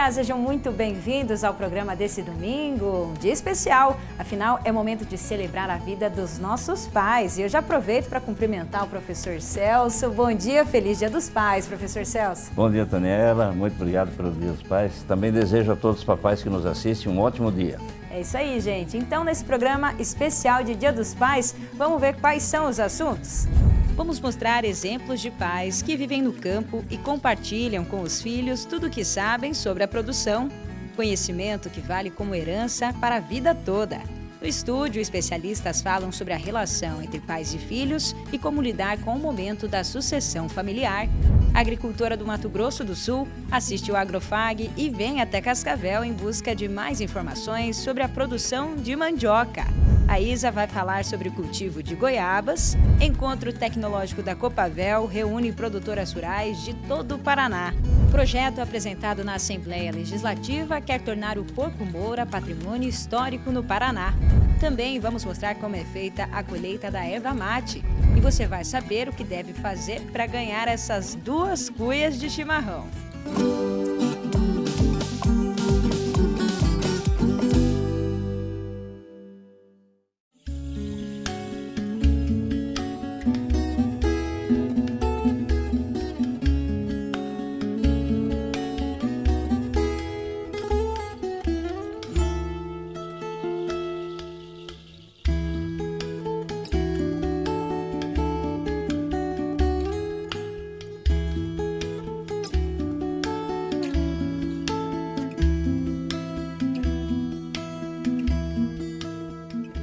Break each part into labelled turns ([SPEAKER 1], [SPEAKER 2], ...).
[SPEAKER 1] dia, sejam muito bem-vindos ao programa desse domingo, um dia especial, afinal é momento de celebrar a vida dos nossos pais e eu já aproveito para cumprimentar o professor Celso. Bom dia, feliz Dia dos Pais, professor Celso.
[SPEAKER 2] Bom dia, Daniela, muito obrigado pelo Dia dos Pais. Também desejo a todos os papais que nos assistem um ótimo dia.
[SPEAKER 1] É isso aí, gente. Então, nesse programa especial de Dia dos Pais, vamos ver quais são os assuntos? Vamos mostrar exemplos de pais que vivem no campo e compartilham com os filhos tudo o que sabem sobre a produção, conhecimento que vale como herança para a vida toda. No estúdio, especialistas falam sobre a relação entre pais e filhos e como lidar com o momento da sucessão familiar. A agricultora do Mato Grosso do Sul assiste o Agrofag e vem até Cascavel em busca de mais informações sobre a produção de mandioca. A Isa vai falar sobre o cultivo de goiabas. Encontro Tecnológico da Copavel reúne produtoras rurais de todo o Paraná. O projeto apresentado na Assembleia Legislativa quer tornar o Porco Moura patrimônio histórico no Paraná. Também vamos mostrar como é feita a colheita da erva mate. E você vai saber o que deve fazer para ganhar essas 2 cuias de chimarrão.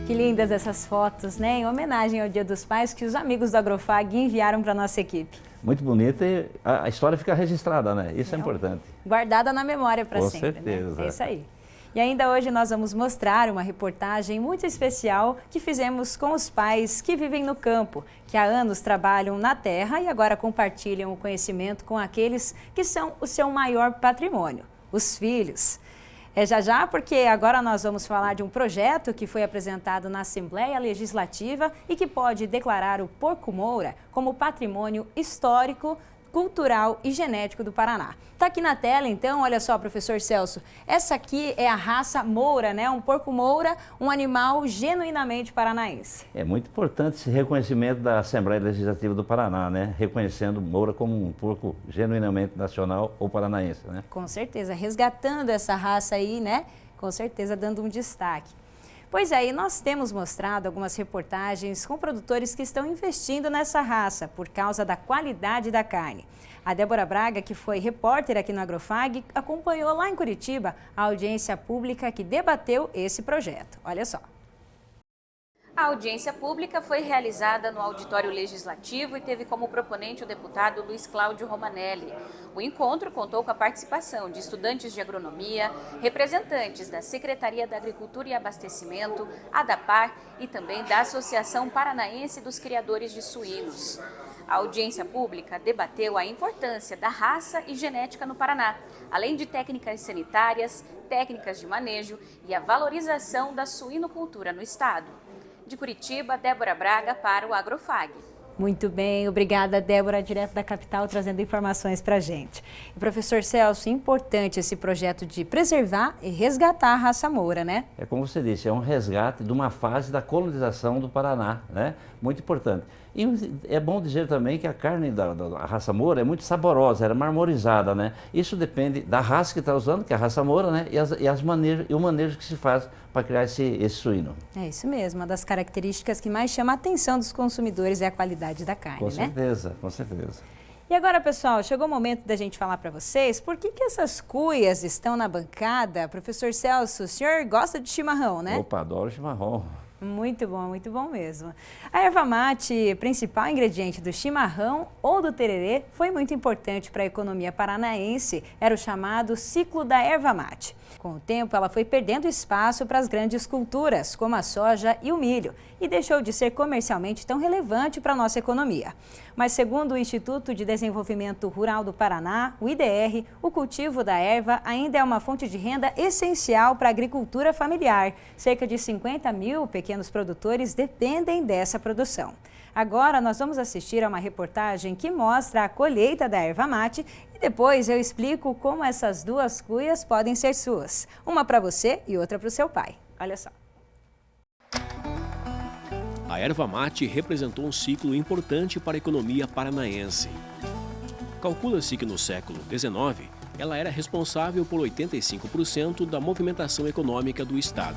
[SPEAKER 1] Que lindas essas fotos, né? Em homenagem ao Dia dos Pais que os amigos do Agrofag enviaram para a nossa equipe.
[SPEAKER 2] Muito bonita e a história fica registrada, né? Isso é importante.
[SPEAKER 1] Guardada na memória para sempre,
[SPEAKER 2] certeza.
[SPEAKER 1] Né? É isso aí. E ainda hoje nós vamos mostrar uma reportagem muito especial que fizemos com os pais que vivem no campo, que há anos trabalham na terra e agora compartilham o conhecimento com aqueles que são o seu maior patrimônio, os filhos. É já, porque agora nós vamos falar de um projeto que foi apresentado na Assembleia Legislativa e que pode declarar o Porco Moura como patrimônio histórico, cultural e genético do Paraná. Está aqui na tela, então, olha só, professor Celso, essa aqui é a raça Moura, né? Um porco Moura, um animal genuinamente paranaense.
[SPEAKER 2] É muito importante esse reconhecimento da Assembleia Legislativa do Paraná, né? Reconhecendo Moura como um porco genuinamente nacional ou paranaense, né?
[SPEAKER 1] Com certeza, resgatando essa raça aí, né? Com certeza dando um destaque. Pois é, e nós temos mostrado algumas reportagens com produtores que estão investindo nessa raça por causa da qualidade da carne. A Débora Braga, que foi repórter aqui no Agrofag, acompanhou lá em Curitiba a audiência pública que debateu esse projeto. Olha só.
[SPEAKER 3] A audiência pública foi realizada no Auditório Legislativo e teve como proponente o deputado Luiz Cláudio Romanelli. O encontro contou com a participação de estudantes de agronomia, representantes da Secretaria da Agricultura e Abastecimento, ADAPAR e também da Associação Paranaense dos Criadores de Suínos. A audiência pública debateu a importância da raça e genética no Paraná, além de técnicas sanitárias, técnicas de manejo e a valorização da suinocultura no estado. De Curitiba, Débora Braga para o Agrofag.
[SPEAKER 1] Muito bem, obrigada, Débora, direto da capital, trazendo informações para a gente. E, professor Celso, importante esse projeto de preservar e resgatar a raça Moura, né?
[SPEAKER 2] É como você disse, é um resgate de uma fase da colonização do Paraná, né? Muito importante. E é bom dizer também que a carne da raça Moura é muito saborosa, ela é marmorizada, né? Isso depende da raça que está usando, que é a raça Moura, né? E o manejo que se faz para criar esse suíno.
[SPEAKER 1] É isso mesmo, uma das características que mais chama a atenção dos consumidores é a qualidade da carne,
[SPEAKER 2] com
[SPEAKER 1] né?
[SPEAKER 2] certeza, com certeza.
[SPEAKER 1] E agora, pessoal, chegou o momento da gente falar para vocês por que essas cuias estão na bancada. Professor Celso, o senhor gosta de chimarrão, né?
[SPEAKER 2] Opa, adoro chimarrão.
[SPEAKER 1] Muito bom mesmo. A erva mate, principal ingrediente do chimarrão ou do tererê, foi muito importante para a economia paranaense. Era o chamado ciclo da erva mate. Com o tempo, ela foi perdendo espaço para as grandes culturas, como a soja e o milho, e deixou de ser comercialmente tão relevante para a nossa economia. Mas segundo o Instituto de Desenvolvimento Rural do Paraná, o IDR, o cultivo da erva ainda é uma fonte de renda essencial para a agricultura familiar. Cerca de 50 mil pequenos produtores dependem dessa produção. Agora nós vamos assistir a uma reportagem que mostra a colheita da erva mate e depois eu explico como essas duas cuias podem ser suas. Uma para você e outra para o seu pai. Olha só.
[SPEAKER 4] A erva mate representou um ciclo importante para a economia paranaense. Calcula-se que no século XIX, ela era responsável por 85% da movimentação econômica do estado.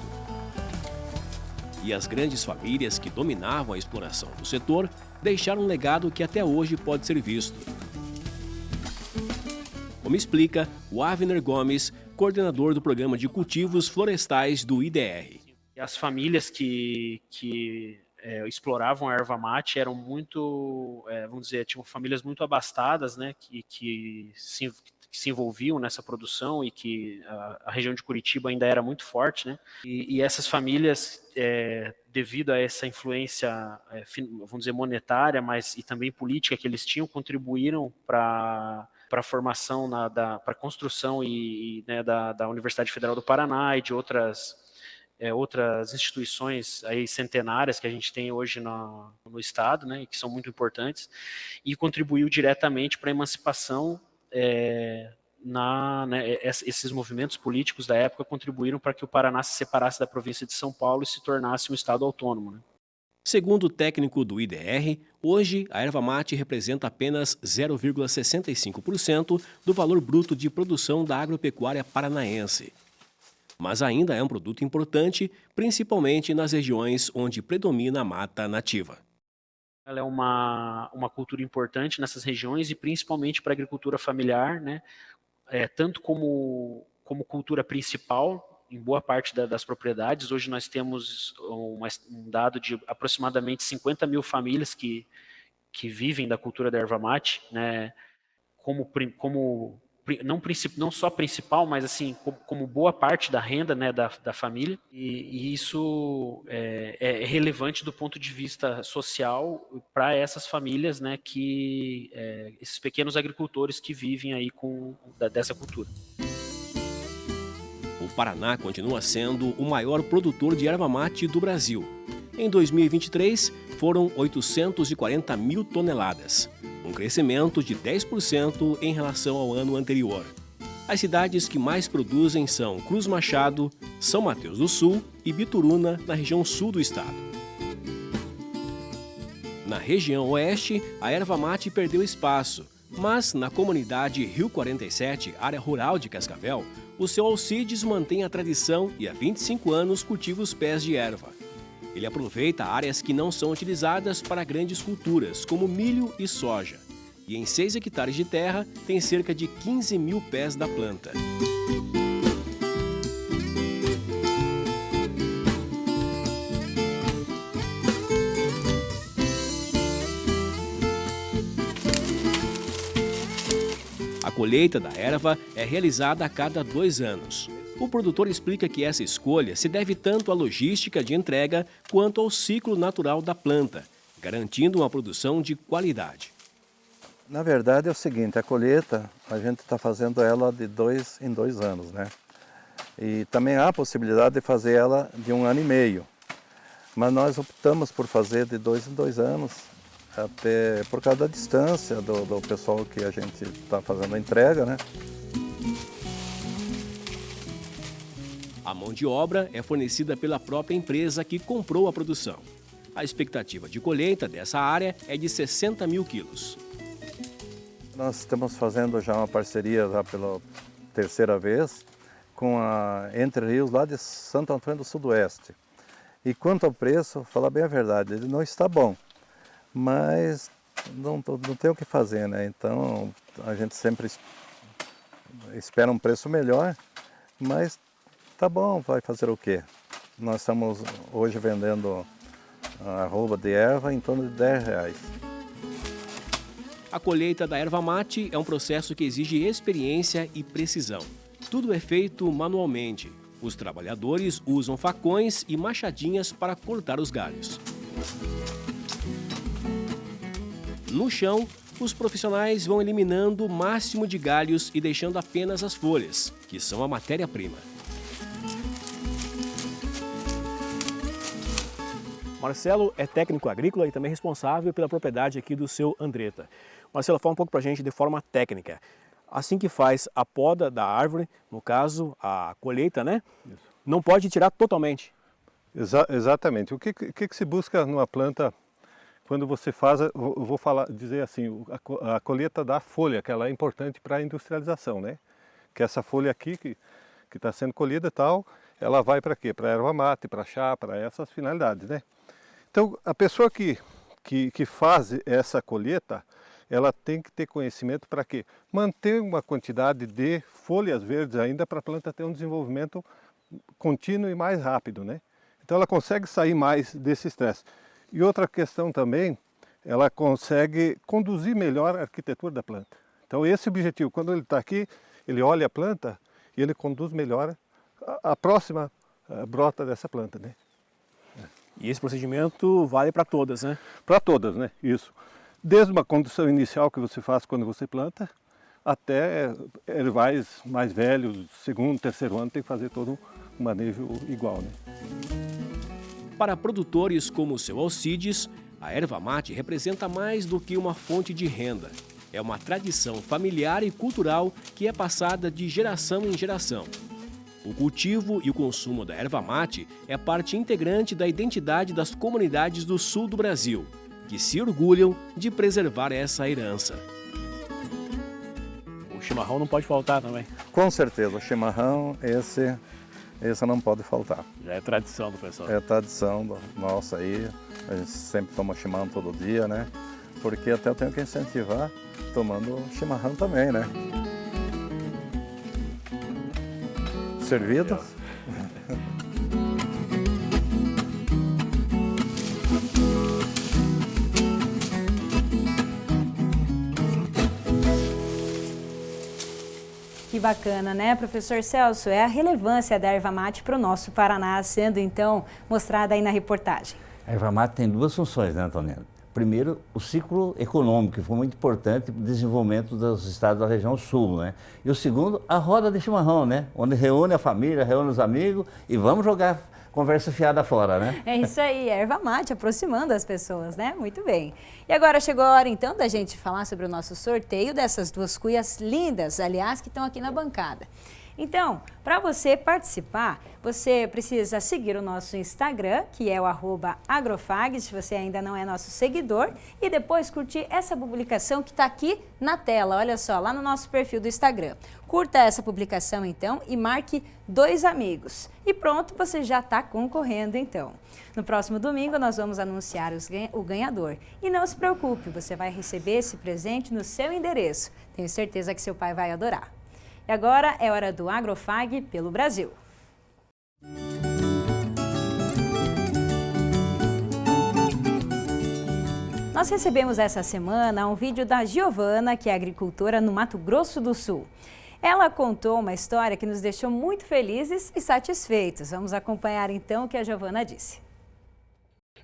[SPEAKER 4] E as grandes famílias que dominavam a exploração do setor deixaram um legado que até hoje pode ser visto. Como explica o Avner Gomes, coordenador do Programa de Cultivos Florestais do IDR.
[SPEAKER 5] As famílias que exploravam a erva mate eram muito, vamos dizer, tinham famílias muito abastadas, né, que se envolviam nessa produção e que a região de Curitiba ainda era muito forte, né, e essas famílias, devido a essa influência, vamos dizer, monetária, mas e também política que eles tinham, contribuíram para a formação, para a construção né, da Universidade Federal do Paraná e de outras instituições aí centenárias que a gente tem hoje no estado, né, e que são muito importantes, e contribuiu diretamente para a emancipação, esses movimentos políticos da época contribuíram para que o Paraná se separasse da província de São Paulo e se tornasse um estado autônomo, né?
[SPEAKER 4] Segundo o técnico do IDR, hoje a erva mate representa apenas 0,65% do valor bruto de produção da agropecuária paranaense. Mas ainda é um produto importante, principalmente nas regiões onde predomina a mata nativa.
[SPEAKER 5] Ela é uma cultura importante nessas regiões e principalmente para a agricultura familiar, né? Tanto como cultura principal em boa parte das propriedades. Hoje nós temos um dado de aproximadamente 50 mil famílias que vivem da cultura da erva mate, né? Não só principal, mas assim, como boa parte da renda, né, da família, e isso é relevante do ponto de vista social para essas famílias, né, esses pequenos agricultores que vivem aí dessa cultura.
[SPEAKER 4] O Paraná continua sendo o maior produtor de erva mate do Brasil. Em 2023, foram 840 mil toneladas, um crescimento de 10% em relação ao ano anterior. As cidades que mais produzem são Cruz Machado, São Mateus do Sul e Bituruna, na região sul do estado. Na região oeste, a erva mate perdeu espaço, mas na comunidade Rio 47, área rural de Cascavel, o seu Alcides mantém a tradição e há 25 anos cultiva os pés de erva. Ele aproveita áreas que não são utilizadas para grandes culturas, como milho e soja. E em 6 hectares de terra, tem cerca de 15 mil pés da planta. A colheita da erva é realizada a cada 2 anos. O produtor explica que essa escolha se deve tanto à logística de entrega quanto ao ciclo natural da planta, garantindo uma produção de qualidade.
[SPEAKER 6] Na verdade é o seguinte, a colheita a gente está fazendo ela de 2 em 2 anos, né? E também há a possibilidade de fazer ela de 1 ano e meio. Mas nós optamos por fazer de 2 em 2 anos, até por causa da distância do pessoal que a gente está fazendo a entrega, né?
[SPEAKER 4] A mão de obra é fornecida pela própria empresa que comprou a produção. A expectativa de colheita dessa área é de 60 mil quilos.
[SPEAKER 6] Nós estamos fazendo já uma parceria já pela 3ª vez com a Entre Rios lá de Santo Antônio do Sudoeste. E quanto ao preço, falar bem a verdade, ele não está bom, mas não tem o que fazer, né? Então a gente sempre espera um preço melhor, mas tá bom, vai fazer o quê? Nós estamos hoje vendendo a arroba de erva em torno de R$10.
[SPEAKER 4] A colheita da erva mate é um processo que exige experiência e precisão. Tudo é feito manualmente. Os trabalhadores usam facões e machadinhas para cortar os galhos. No chão, os profissionais vão eliminando o máximo de galhos e deixando apenas as folhas, que são a matéria-prima. Marcelo é técnico agrícola e também responsável pela propriedade aqui do seu Andretta. Marcelo, fala um pouco para a gente de forma técnica. Assim que faz a poda da árvore, no caso a colheita, né?
[SPEAKER 7] Isso.
[SPEAKER 4] Não pode tirar totalmente.
[SPEAKER 7] Exatamente. O que se busca numa planta quando você faz, eu vou dizer assim, a colheita da folha, que ela é importante para a industrialização, né? Que essa folha aqui que está sendo colhida e tal, ela vai para quê? Para erva mate, para chá, para essas finalidades, né? Então, a pessoa que faz essa colheita, ela tem que ter conhecimento para quê? Manter uma quantidade de folhas verdes ainda para a planta ter um desenvolvimento contínuo e mais rápido, né? Então ela consegue sair mais desse estresse. E outra questão também, ela consegue conduzir melhor a arquitetura da planta. Então esse objetivo, quando ele está aqui, ele olha a planta e ele conduz melhor a próxima brota dessa planta, né?
[SPEAKER 4] E esse procedimento vale para todas, né?
[SPEAKER 7] Para todas, né? Isso. Desde uma condução inicial que você faz quando você planta, até ervais mais velhos, segundo, terceiro ano, tem que fazer todo um manejo igual, né?
[SPEAKER 4] Para produtores como o seu Alcides, a erva mate representa mais do que uma fonte de renda. É uma tradição familiar e cultural que é passada de geração em geração. O cultivo e o consumo da erva mate é parte integrante da identidade das comunidades do sul do Brasil, que se orgulham de preservar essa herança. O chimarrão não pode faltar também.
[SPEAKER 6] Com certeza, o chimarrão, esse não pode faltar.
[SPEAKER 4] Já é tradição do pessoal.
[SPEAKER 6] É tradição nossa aí, a gente sempre toma chimarrão todo dia, né? Porque até eu tenho que incentivar tomando chimarrão também, né? Servido?
[SPEAKER 1] Que bacana, né, professor Celso? É a relevância da erva mate para o nosso Paraná, sendo então mostrada aí na reportagem.
[SPEAKER 2] A erva mate tem duas funções, né, Antoniana? Primeiro, o ciclo econômico, que foi muito importante para o desenvolvimento dos estados da região sul, né? E o segundo, a roda de chimarrão, né? Onde reúne a família, reúne os amigos e vamos jogar conversa fiada fora, né?
[SPEAKER 1] É isso aí, erva mate aproximando as pessoas, né? Muito bem. E agora chegou a hora então da gente falar sobre o nosso sorteio dessas duas cuias lindas, aliás, que estão aqui na bancada. Então, para você participar, você precisa seguir o nosso Instagram, que é o @agrofag, se você ainda não é nosso seguidor, e depois curtir essa publicação que está aqui na tela, olha só, lá no nosso perfil do Instagram. Curta essa publicação então e marque 2 amigos. E pronto, você já está concorrendo então. No próximo domingo nós vamos anunciar o ganhador. E não se preocupe, você vai receber esse presente no seu endereço. Tenho certeza que seu pai vai adorar. E agora é hora do Agrofag pelo Brasil. Nós recebemos essa semana um vídeo da Giovana, que é agricultora no Mato Grosso do Sul. Ela contou uma história que nos deixou muito felizes e satisfeitos. Vamos acompanhar então o que a Giovana disse.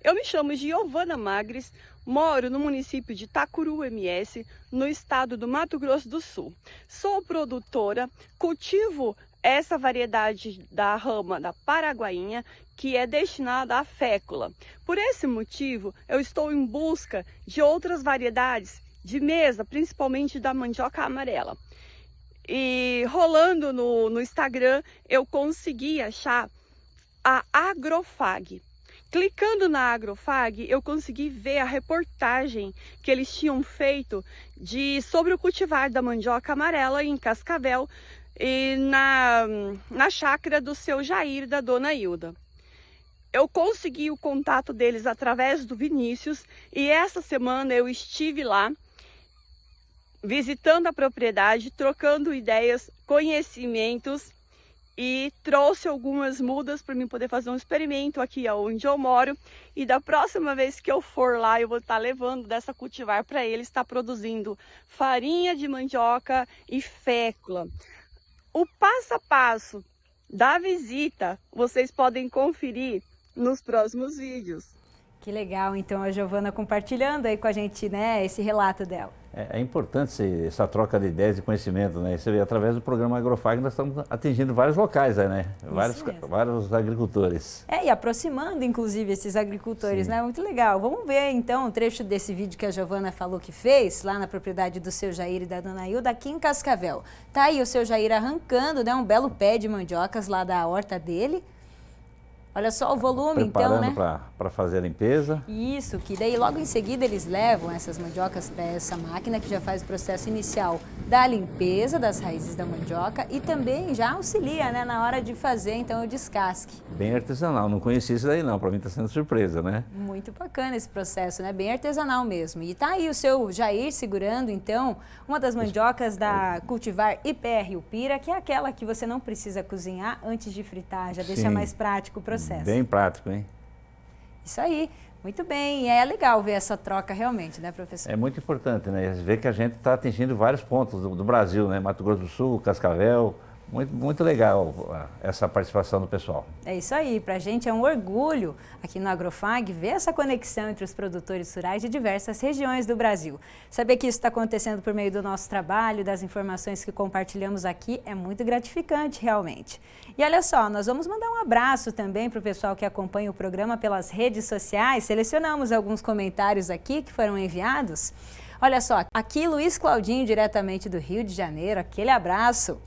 [SPEAKER 8] Eu me chamo Giovana Magres, moro no município de Itacuru MS, no estado do Mato Grosso do Sul. Sou produtora, cultivo essa variedade da rama da paraguainha, que é destinada à fécula. Por esse motivo, eu estou em busca de outras variedades de mesa, principalmente da mandioca amarela. E rolando no Instagram, eu consegui achar a Agrofag. Clicando na Agrofag, eu consegui ver a reportagem que eles tinham feito sobre o cultivar da mandioca amarela em Cascavel e na chácara do seu Jair, da dona Hilda. Eu consegui o contato deles através do Vinícius e essa semana eu estive lá visitando a propriedade, trocando ideias, conhecimentos e trouxe algumas mudas para mim poder fazer um experimento aqui onde eu moro. E da próxima vez que eu for lá, eu vou estar levando dessa cultivar para ele estar produzindo farinha de mandioca e fécula. O passo a passo da visita vocês podem conferir nos próximos vídeos.
[SPEAKER 1] Que legal, então, a Giovana compartilhando aí com a gente, né, esse relato dela.
[SPEAKER 2] É importante essa troca de ideias e conhecimento, né? Você vê, através do programa Agrofag nós estamos atingindo vários locais aí, né? Vários agricultores.
[SPEAKER 1] E aproximando, inclusive, esses agricultores, né? Muito legal. Vamos ver, então, um trecho desse vídeo que a Giovana falou que fez, lá na propriedade do seu Jair e da dona Hilda, aqui em Cascavel. Tá aí o seu Jair arrancando, né? Um belo pé de mandiocas lá da horta dele. Olha só o volume, então, né?
[SPEAKER 2] Para fazer a limpeza.
[SPEAKER 1] Isso, que daí logo em seguida eles levam essas mandiocas para essa máquina que já faz o processo inicial da limpeza das raízes da mandioca e também já auxilia, né, na hora de fazer, então, o descasque.
[SPEAKER 2] Bem artesanal, não conhecia isso daí não, para mim está sendo surpresa, né?
[SPEAKER 1] Muito bacana esse processo, né? Bem artesanal mesmo. E tá aí o seu Jair segurando, então, uma das mandiocas da cultivar IPR Upira, que é aquela que você não precisa cozinhar antes de fritar, já deixa mais prático o processo.
[SPEAKER 2] Bem prático, hein?
[SPEAKER 1] Isso aí, muito bem. E é legal ver essa troca realmente, né, professor?
[SPEAKER 2] É muito importante, né? Ver que a gente está atingindo vários pontos do Brasil, né? Mato Grosso do Sul, Cascavel. Muito legal essa participação do pessoal.
[SPEAKER 1] É isso aí, para a gente é um orgulho aqui no Agrofag ver essa conexão entre os produtores rurais de diversas regiões do Brasil. Saber que isso está acontecendo por meio do nosso trabalho, das informações que compartilhamos aqui, é muito gratificante realmente. E olha só, nós vamos mandar um abraço também para o pessoal que acompanha o programa pelas redes sociais. Selecionamos alguns comentários aqui que foram enviados. Olha só, aqui Luiz Claudinho, diretamente do Rio de Janeiro, aquele abraço.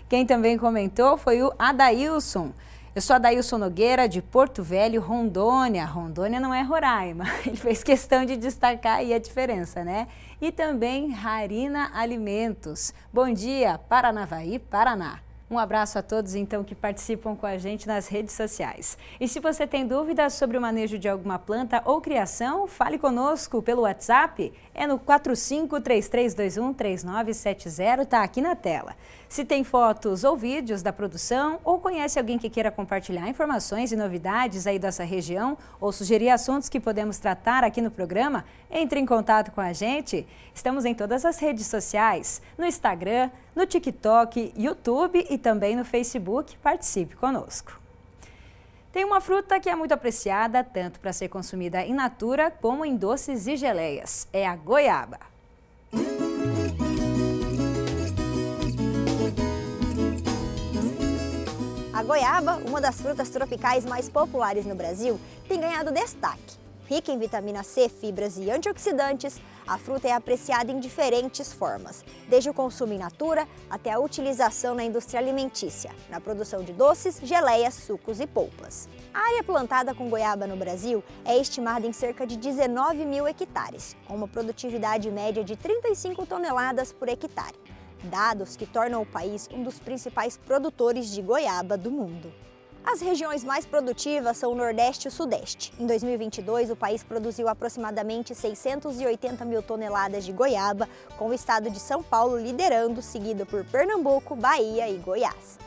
[SPEAKER 1] Quem também comentou foi o Adailson. Eu sou Adailson Nogueira, de Porto Velho, Rondônia. Rondônia não é Roraima. Ele fez questão de destacar aí a diferença, né? E também Rarina Alimentos. Bom dia, Paranavaí, Paraná. Um abraço a todos, então, que participam com a gente nas redes sociais. E se você tem dúvidas sobre o manejo de alguma planta ou criação, fale conosco pelo WhatsApp. É no 4533213970, tá aqui na tela. Se tem fotos ou vídeos da produção ou conhece alguém que queira compartilhar informações e novidades aí dessa região ou sugerir assuntos que podemos tratar aqui no programa, entre em contato com a gente. Estamos em todas as redes sociais, no Instagram, no TikTok, YouTube e também no Facebook. Participe conosco. Tem uma fruta que é muito apreciada, tanto para ser consumida in natura como em doces e geleias. É a goiaba.
[SPEAKER 9] A goiaba, uma das frutas tropicais mais populares no Brasil, tem ganhado destaque. Rica em vitamina C, fibras e antioxidantes, a fruta é apreciada em diferentes formas, desde o consumo in natura até a utilização na indústria alimentícia, na produção de doces, geleias, sucos e polpas. A área plantada com goiaba no Brasil é estimada em cerca de 19 mil hectares, com uma produtividade média de 35 toneladas por hectare. Dados que tornam o país um dos principais produtores de goiaba do mundo. As regiões mais produtivas são o Nordeste e o Sudeste. Em 2022, o país produziu aproximadamente 680 mil toneladas de goiaba, com o estado de São Paulo liderando, seguido por Pernambuco, Bahia e Goiás.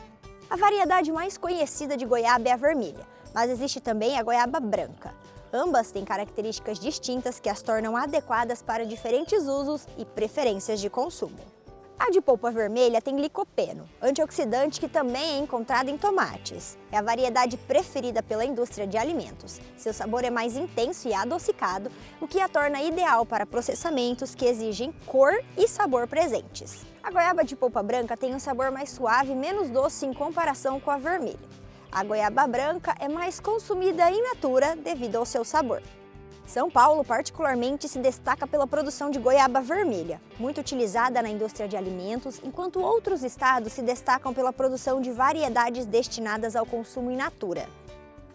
[SPEAKER 9] A variedade mais conhecida de goiaba é a vermelha, mas existe também a goiaba branca. Ambas têm características distintas que as tornam adequadas para diferentes usos e preferências de consumo. A de polpa vermelha tem licopeno, antioxidante que também é encontrado em tomates. É a variedade preferida pela indústria de alimentos. Seu sabor é mais intenso e adocicado, o que a torna ideal para processamentos que exigem cor e sabor presentes. A goiaba de polpa branca tem um sabor mais suave e menos doce em comparação com a vermelha. A goiaba branca é mais consumida in natura devido ao seu sabor. São Paulo, particularmente, se destaca pela produção de goiaba vermelha, muito utilizada na indústria de alimentos, enquanto outros estados se destacam pela produção de variedades destinadas ao consumo in natura.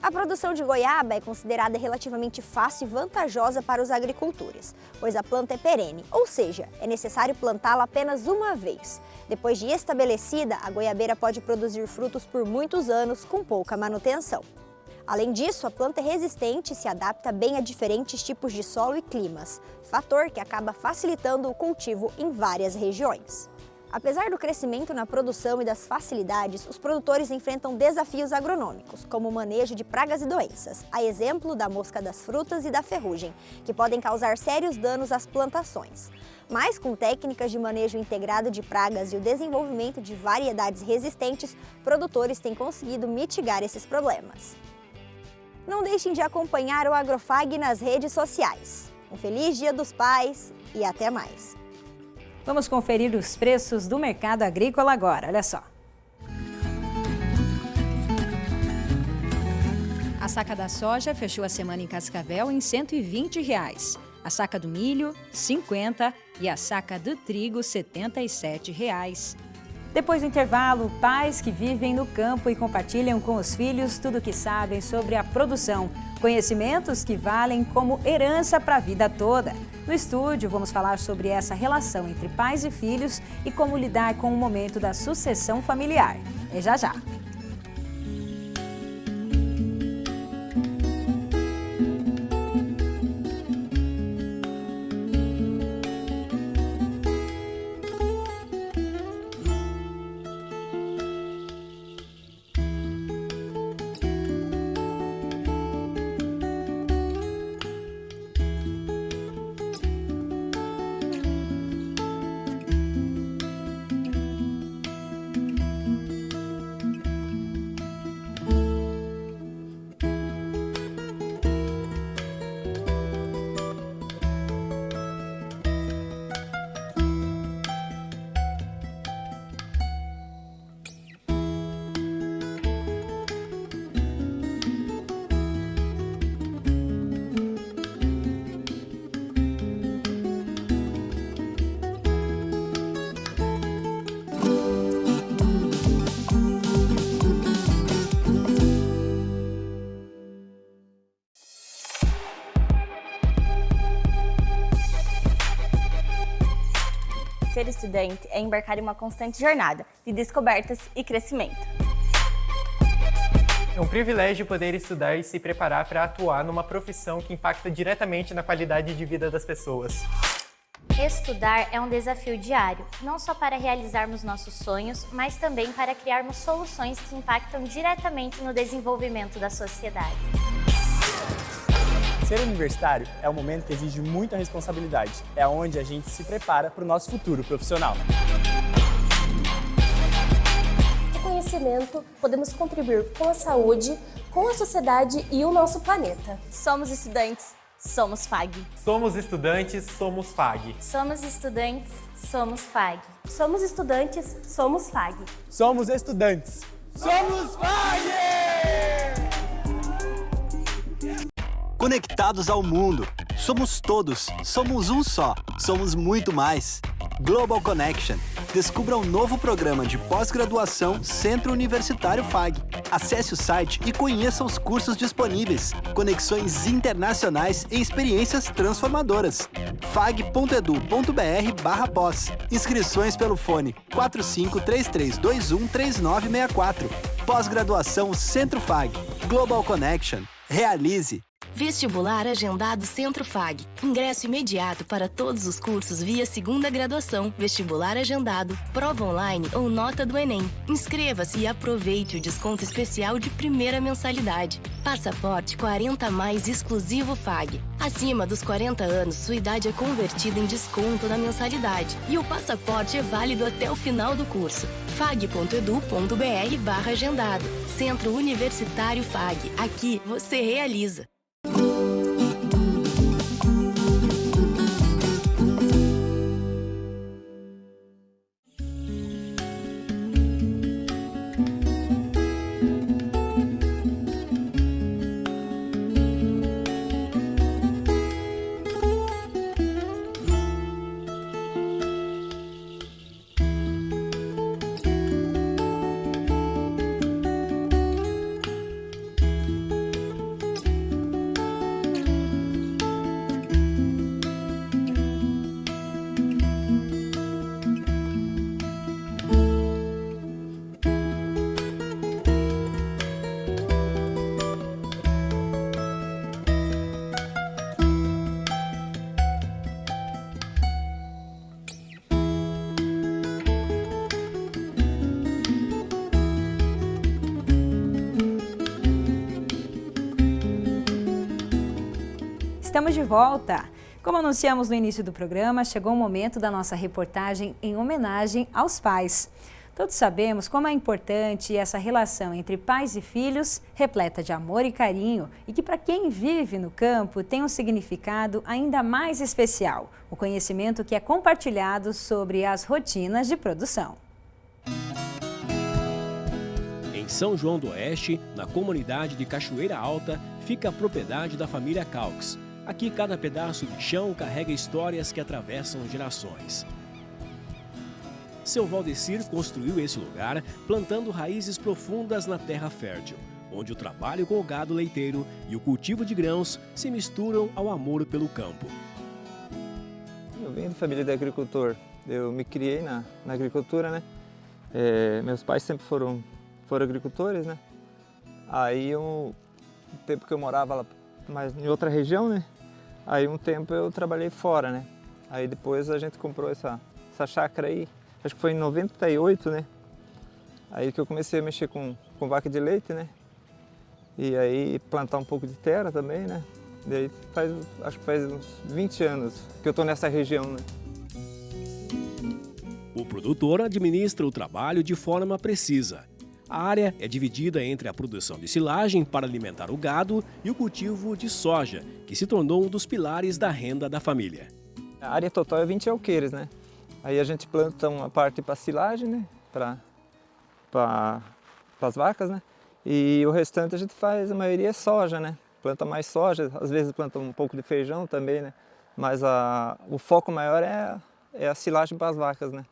[SPEAKER 9] A produção de goiaba é considerada relativamente fácil e vantajosa para os agricultores, pois a planta é perene, ou seja, é necessário plantá-la apenas uma vez. Depois de estabelecida, a goiabeira pode produzir frutos por muitos anos com pouca manutenção. Além disso, a planta é resistente e se adapta bem a diferentes tipos de solo e climas, fator que acaba facilitando o cultivo em várias regiões. Apesar do crescimento na produção e das facilidades, os produtores enfrentam desafios agronômicos, como o manejo de pragas e doenças, a exemplo da mosca das frutas e da ferrugem, que podem causar sérios danos às plantações. Mas com técnicas de manejo integrado de pragas e o desenvolvimento de variedades resistentes, produtores têm conseguido mitigar esses problemas. Não deixem de acompanhar o Agrofag nas redes sociais. Um feliz Dia dos Pais e até mais!
[SPEAKER 1] Vamos conferir os preços do mercado agrícola agora, olha só. A saca da soja fechou a semana em Cascavel em R$ 120. A saca do milho, R$ 50 e a saca do trigo, R$ 77. Depois do intervalo, pais que vivem no campo e compartilham com os filhos tudo o que sabem sobre a produção. Conhecimentos que valem como herança para a vida toda. No estúdio, vamos falar sobre essa relação entre pais e filhos e como lidar com o momento da sucessão familiar. É já já.
[SPEAKER 10] Ser estudante é embarcar em uma constante jornada de descobertas e crescimento.
[SPEAKER 11] É um privilégio poder estudar e se preparar para atuar numa profissão que impacta diretamente na qualidade de vida das pessoas.
[SPEAKER 12] Estudar é um desafio diário, não só para realizarmos nossos sonhos, mas também para criarmos soluções que impactam diretamente no desenvolvimento da sociedade.
[SPEAKER 13] Ser universitário é um momento que exige muita responsabilidade. É onde a gente se prepara para o nosso futuro profissional.
[SPEAKER 14] Com conhecimento, podemos contribuir com a saúde, com a sociedade e o nosso planeta.
[SPEAKER 10] Somos estudantes, somos FAG.
[SPEAKER 11] Somos estudantes, somos FAG.
[SPEAKER 12] Somos estudantes, somos FAG.
[SPEAKER 14] Somos estudantes, somos FAG.
[SPEAKER 13] Somos estudantes, somos FAG!
[SPEAKER 15] Conectados ao mundo. Somos todos, somos um só, somos muito mais. Global Connection. Descubra um novo programa de pós-graduação Centro Universitário FAG. Acesse o site e conheça os cursos disponíveis. Conexões internacionais e experiências transformadoras. fag.edu.br/pós. Inscrições pelo fone 4533213964. Pós-graduação Centro FAG. Global Connection. Realize.
[SPEAKER 16] Vestibular agendado Centro FAG. Ingresso imediato para todos os cursos via segunda graduação, vestibular agendado, prova online ou nota do Enem. Inscreva-se e aproveite o desconto especial de primeira mensalidade. Passaporte 40+ exclusivo FAG. Acima dos 40 anos, sua idade é convertida em desconto na mensalidade. E o passaporte é válido até o final do curso. fag.edu.br/agendado. Centro Universitário FAG. Aqui você realiza.
[SPEAKER 1] Estamos de volta. Como anunciamos no início do programa, chegou o momento da nossa reportagem em homenagem aos pais. Todos sabemos como é importante essa relação entre pais e filhos, repleta de amor e carinho, e que para quem vive no campo tem um significado ainda mais especial, o conhecimento que é compartilhado sobre as rotinas de produção.
[SPEAKER 4] Em São João do Oeste, na comunidade de Cachoeira Alta, fica a propriedade da família Calx. Aqui cada pedaço de chão carrega histórias que atravessam gerações. Seu Valdecir construiu esse lugar plantando raízes profundas na terra fértil, onde o trabalho com o gado leiteiro e o cultivo de grãos se misturam ao amor pelo campo.
[SPEAKER 17] Eu venho de família de agricultor. Eu me criei na agricultura, né? Meus pais sempre foram agricultores, né? Aí um tempo que eu morava lá, mas em outra região, né? Aí um tempo eu trabalhei fora, né? Aí depois a gente comprou essa chácara aí. Acho que foi em 98, né? Aí que eu comecei a mexer com vaca de leite, né? E aí plantar um pouco de terra também, né? E aí acho que faz uns 20 anos que eu estou nessa região, né?
[SPEAKER 4] O produtor administra o trabalho de forma precisa. A área é dividida entre a produção de silagem para alimentar o gado e o cultivo de soja, que se tornou um dos pilares da renda da família.
[SPEAKER 17] A área total é 20 alqueires, né? Aí a gente planta uma parte para silagem, né? Para as vacas, né? E o restante a gente faz, a maioria é soja, né? Planta mais soja, às vezes planta um pouco de feijão também, né? Mas o foco maior é a silagem para as vacas, né?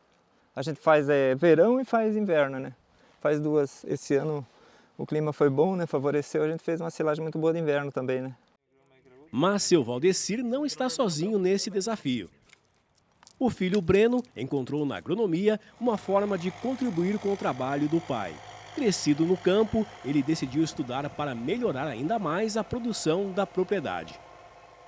[SPEAKER 17] A gente faz verão e faz inverno, né? Faz duas. Esse ano o clima foi bom, né? Favoreceu, a gente fez uma silagem muito boa de inverno também, né?
[SPEAKER 4] Mas seu Valdecir não está sozinho nesse desafio. O filho Breno encontrou na agronomia uma forma de contribuir com o trabalho do pai. Crescido no campo, ele decidiu estudar para melhorar ainda mais a produção da propriedade.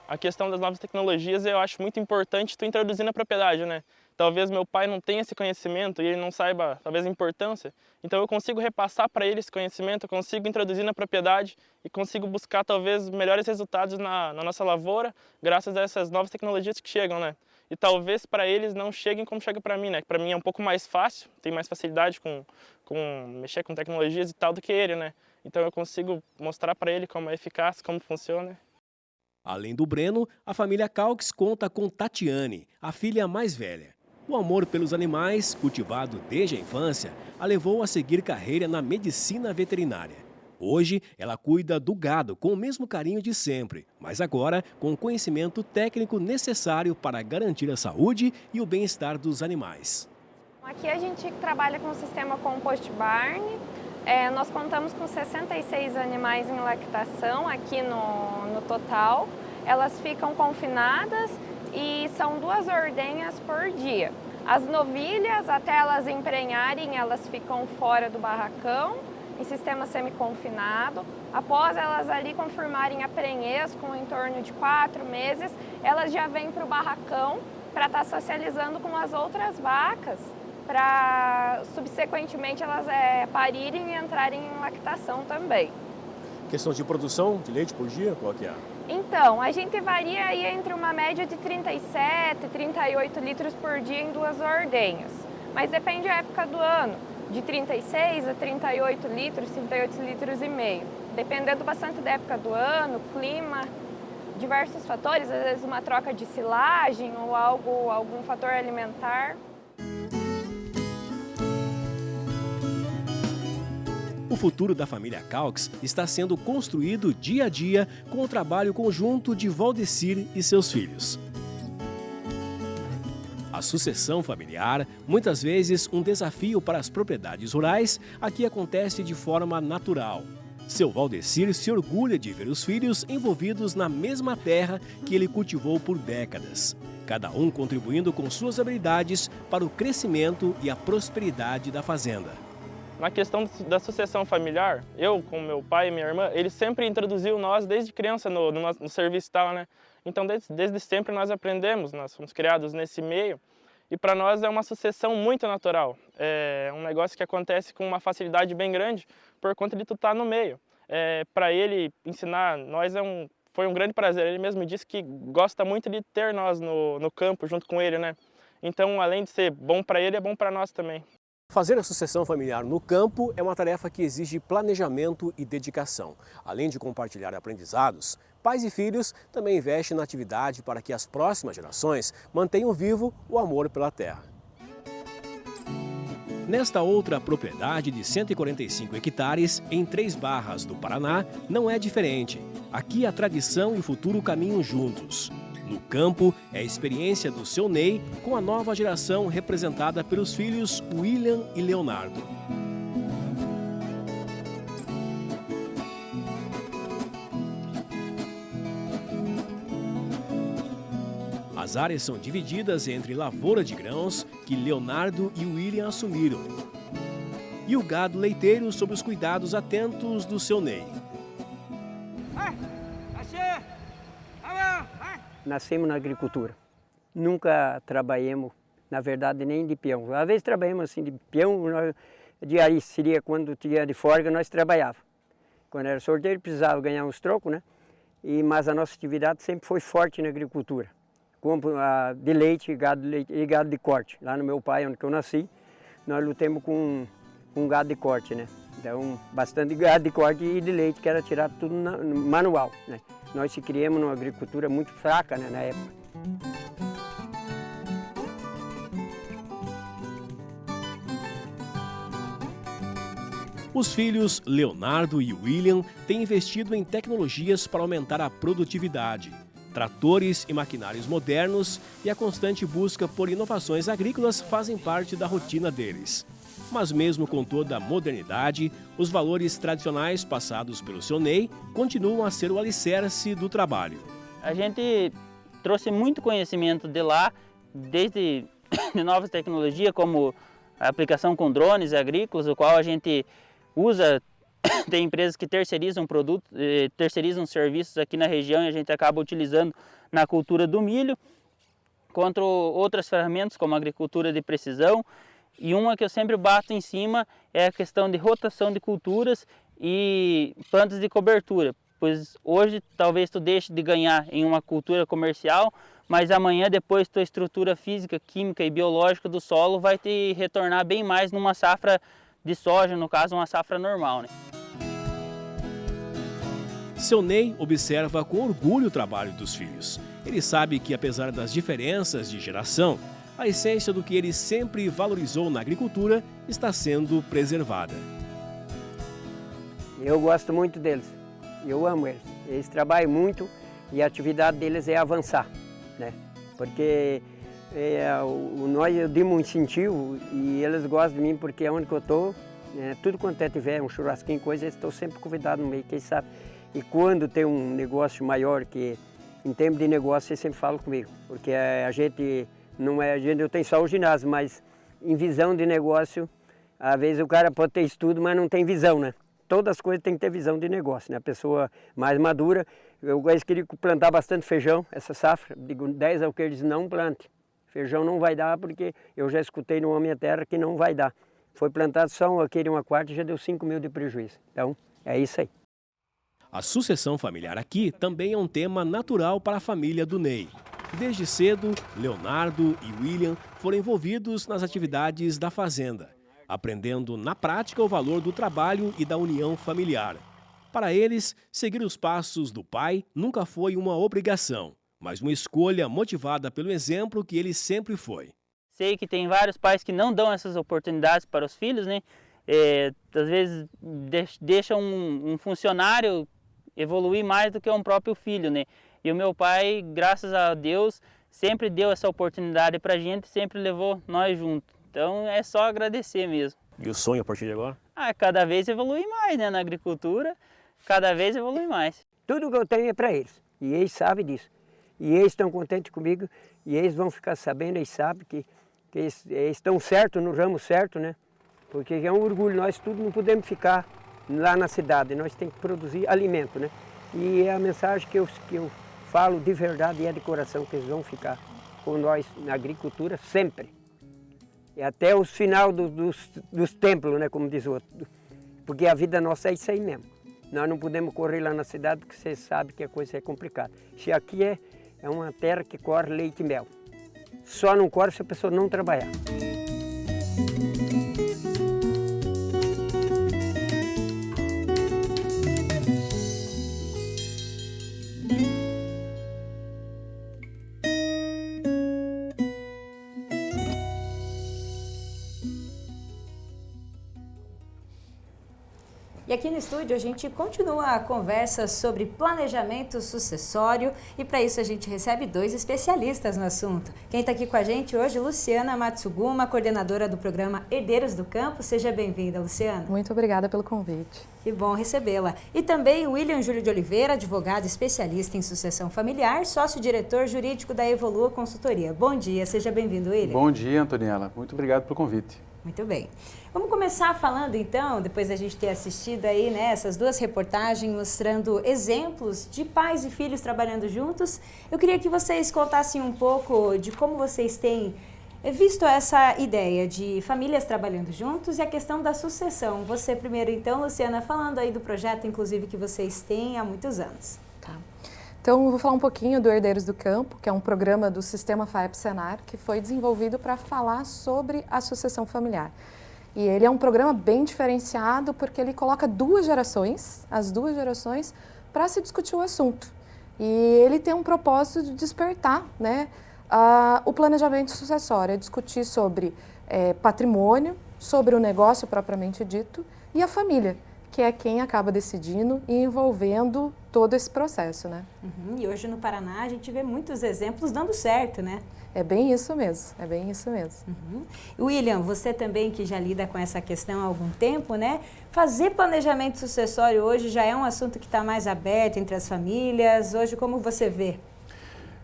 [SPEAKER 18] A questão das novas tecnologias eu acho muito importante tu introduzir na propriedade, né? Talvez meu pai não tenha esse conhecimento e ele não saiba, talvez, a importância. Então eu consigo repassar para ele esse conhecimento, eu consigo introduzir na propriedade e consigo buscar, talvez, melhores resultados na nossa lavoura, graças a essas novas tecnologias que chegam, né? E talvez para eles não cheguem como chega para mim, né? Para mim é um pouco mais fácil, tenho mais facilidade com mexer com tecnologias e tal do que ele, né? Então eu consigo mostrar para ele como é eficaz, como funciona.
[SPEAKER 4] Além do Breno, a família Calx conta com Tatiane, a filha mais velha. O amor pelos animais, cultivado desde a infância, a levou a seguir carreira na medicina veterinária. Hoje, ela cuida do gado com o mesmo carinho de sempre, mas agora com o conhecimento técnico necessário para garantir a saúde e o bem-estar dos animais.
[SPEAKER 19] Aqui a gente trabalha com o sistema Compost Barn. Nós contamos com 66 animais em lactação aqui no total. Elas ficam confinadas e são 2 ordenhas por dia. As novilhas, até elas emprenharem, elas ficam fora do barracão, em sistema semi-confinado. Após elas ali confirmarem a prenhez, com em torno de 4 meses, elas já vêm para o barracão para estar socializando com as outras vacas, para subsequentemente elas parirem e entrarem em lactação também.
[SPEAKER 4] Questão de produção de leite por dia, qual que é?
[SPEAKER 19] Então, a gente varia aí entre uma média de 37, 38 litros por dia em 2 ordenhas. Mas depende da época do ano, de 36 a 38 litros, 38 litros e meio. Dependendo bastante da época do ano, clima, diversos fatores, às vezes uma troca de silagem ou algum fator alimentar.
[SPEAKER 4] O futuro da família Calx está sendo construído dia a dia com o trabalho conjunto de Valdecir e seus filhos. A sucessão familiar, muitas vezes um desafio para as propriedades rurais, aqui acontece de forma natural. Seu Valdecir se orgulha de ver os filhos envolvidos na mesma terra que ele cultivou por décadas, cada um contribuindo com suas habilidades para o crescimento e a prosperidade da fazenda.
[SPEAKER 18] Na questão da sucessão familiar, eu, com meu pai e minha irmã, ele sempre introduziu nós desde criança no serviço e tal, né? Então, desde sempre nós aprendemos, nós fomos criados nesse meio e para nós é uma sucessão muito natural. É um negócio que acontece com uma facilidade bem grande por conta de tu estar no meio. Para ele ensinar nós foi um grande prazer. Ele mesmo disse que gosta muito de ter nós no campo junto com ele, né? Então, além de ser bom para ele, é bom para nós também.
[SPEAKER 4] Fazer a sucessão familiar no campo é uma tarefa que exige planejamento e dedicação. Além de compartilhar aprendizados, pais e filhos também investem na atividade para que as próximas gerações mantenham vivo o amor pela terra. Nesta outra propriedade de 145 hectares, em Três Barras do Paraná, não é diferente. Aqui a tradição e o futuro caminham juntos. No campo, é a experiência do seu Ney com a nova geração representada pelos filhos William e Leonardo. As áreas são divididas entre lavoura de grãos, que Leonardo e William assumiram, e o gado leiteiro sob os cuidados atentos do seu Ney.
[SPEAKER 20] Nascemos na agricultura. Nunca trabalhamos, na verdade, nem de peão. Às vezes trabalhamos assim de peão, de aí seria quando tinha de folga, nós trabalhávamos. Quando era sorteiro, precisava ganhar uns trocos, né? Mas a nossa atividade sempre foi forte na agricultura. Como de leite e gado de corte. Lá no meu pai, onde eu nasci, nós lutamos com gado de corte, né? Então, bastante gado de corte e de leite, que era tirado tudo manual, né? Nós se criamos numa agricultura muito fraca, né, na época.
[SPEAKER 4] Os filhos Leonardo e William têm investido em tecnologias para aumentar a produtividade. Tratores e maquinários modernos e a constante busca por inovações agrícolas fazem parte da rotina deles. Mas mesmo com toda a modernidade, os valores tradicionais passados pelo seu Ney continuam a ser o alicerce do trabalho.
[SPEAKER 21] A gente trouxe muito conhecimento de lá, desde de novas tecnologias, como a aplicação com drones agrícolas, o qual a gente usa, tem empresas que terceirizam produtos, terceirizam serviços aqui na região e a gente acaba utilizando na cultura do milho, contra outras ferramentas como a agricultura de precisão. E uma que eu sempre bato em cima é a questão de rotação de culturas e plantas de cobertura. Pois hoje talvez tu deixe de ganhar em uma cultura comercial, mas amanhã depois tua estrutura física, química e biológica do solo vai te retornar bem mais numa safra de soja, no caso uma safra normal, né?
[SPEAKER 4] Seu Ney observa com orgulho o trabalho dos filhos. Ele sabe que apesar das diferenças de geração, a essência do que ele sempre valorizou na agricultura está sendo preservada.
[SPEAKER 20] Eu gosto muito deles, eu amo eles. Eles trabalham muito e a atividade deles é avançar, né? Porque eu dei um incentivo e eles gostam de mim porque é onde que eu estou, tudo quanto tiver um churrasquinho, coisa, eles estão sempre convidados no meio, quem sabe. E quando tem um negócio maior, que em termos de negócio, eles sempre falam comigo, porque a gente... Não é, eu tenho só o ginásio, mas em visão de negócio, às vezes o cara pode ter estudo, mas não tem visão, né? Todas as coisas têm que ter visão de negócio, né? A pessoa mais madura, eles queriam plantar bastante feijão, essa safra, digo 10 ao que eles não plante. Feijão não vai dar, porque eu já escutei no Homem à Terra que não vai dar. Foi plantado só aquele uma quarta e já deu 5 mil de prejuízo. Então, é isso aí.
[SPEAKER 4] A sucessão familiar aqui também é um tema natural para a família do Ney. Desde cedo, Leonardo e William foram envolvidos nas atividades da fazenda, aprendendo na prática o valor do trabalho e da união familiar. Para eles, seguir os passos do pai nunca foi uma obrigação, mas uma escolha motivada pelo exemplo que ele sempre foi.
[SPEAKER 21] Sei que tem vários pais que não dão essas oportunidades para os filhos, né? Às vezes deixam um funcionário evoluir mais do que um próprio filho, né? E o meu pai, graças a Deus, sempre deu essa oportunidade para a gente, sempre levou nós juntos. Então é só agradecer mesmo.
[SPEAKER 4] E o sonho a partir de agora?
[SPEAKER 21] Cada vez evolui mais, né? Na agricultura, cada vez evolui mais.
[SPEAKER 20] Tudo que eu tenho é para eles, e eles sabem disso. E eles estão contentes comigo, e eles vão ficar sabendo, eles sabem que eles estão certos, no ramo certo, né? Porque é um orgulho, nós tudo não podemos ficar lá na cidade, nós temos que produzir alimento, né? E é a mensagem que eu falo de verdade e é de coração, que eles vão ficar com nós na agricultura sempre. E até o final dos templos, né, como diz o outro. Porque a vida nossa é isso aí mesmo. Nós não podemos correr lá na cidade porque você sabe que a coisa é complicada. Se aqui é uma terra que corre leite e mel. Só não corre se a pessoa não trabalhar.
[SPEAKER 1] E aqui no estúdio a gente continua a conversa sobre planejamento sucessório e para isso a gente recebe 2 especialistas no assunto. Quem está aqui com a gente hoje, Luciana Matsuguma, coordenadora do programa Herdeiros do Campo. Seja bem-vinda, Luciana.
[SPEAKER 3] Muito obrigada pelo convite.
[SPEAKER 1] Que bom recebê-la. E também o William Júlio de Oliveira, advogado especialista em sucessão familiar, sócio-diretor jurídico da Evolua Consultoria. Bom dia, seja bem-vindo, William.
[SPEAKER 22] Bom dia, Antoniela. Muito obrigado pelo convite.
[SPEAKER 1] Muito bem. Vamos começar falando então, depois da gente ter assistido aí, né, essas 2 reportagens mostrando exemplos de pais e filhos trabalhando juntos. Eu queria que vocês contassem um pouco de como vocês têm visto essa ideia de famílias trabalhando juntos e a questão da sucessão. Você primeiro então, Luciana, falando aí do projeto, inclusive, que vocês têm há muitos anos.
[SPEAKER 3] Tá. Então, eu vou falar um pouquinho do Herdeiros do Campo, que é um programa do Sistema FAEP-Senar, que foi desenvolvido para falar sobre a sucessão familiar. E ele é um programa bem diferenciado porque ele coloca 2 gerações, as 2 gerações, para se discutir o assunto. E ele tem um propósito de despertar, né, o planejamento sucessório, é discutir sobre patrimônio, sobre o negócio propriamente dito e a família, que é quem acaba decidindo e envolvendo todo esse processo, né?
[SPEAKER 1] E hoje no Paraná a gente vê muitos exemplos dando certo, né?
[SPEAKER 3] É bem isso mesmo, é bem isso mesmo.
[SPEAKER 1] William, você também que já lida com essa questão há algum tempo, né? Fazer planejamento sucessório hoje já é um assunto que está mais aberto entre as famílias. Hoje, como você vê?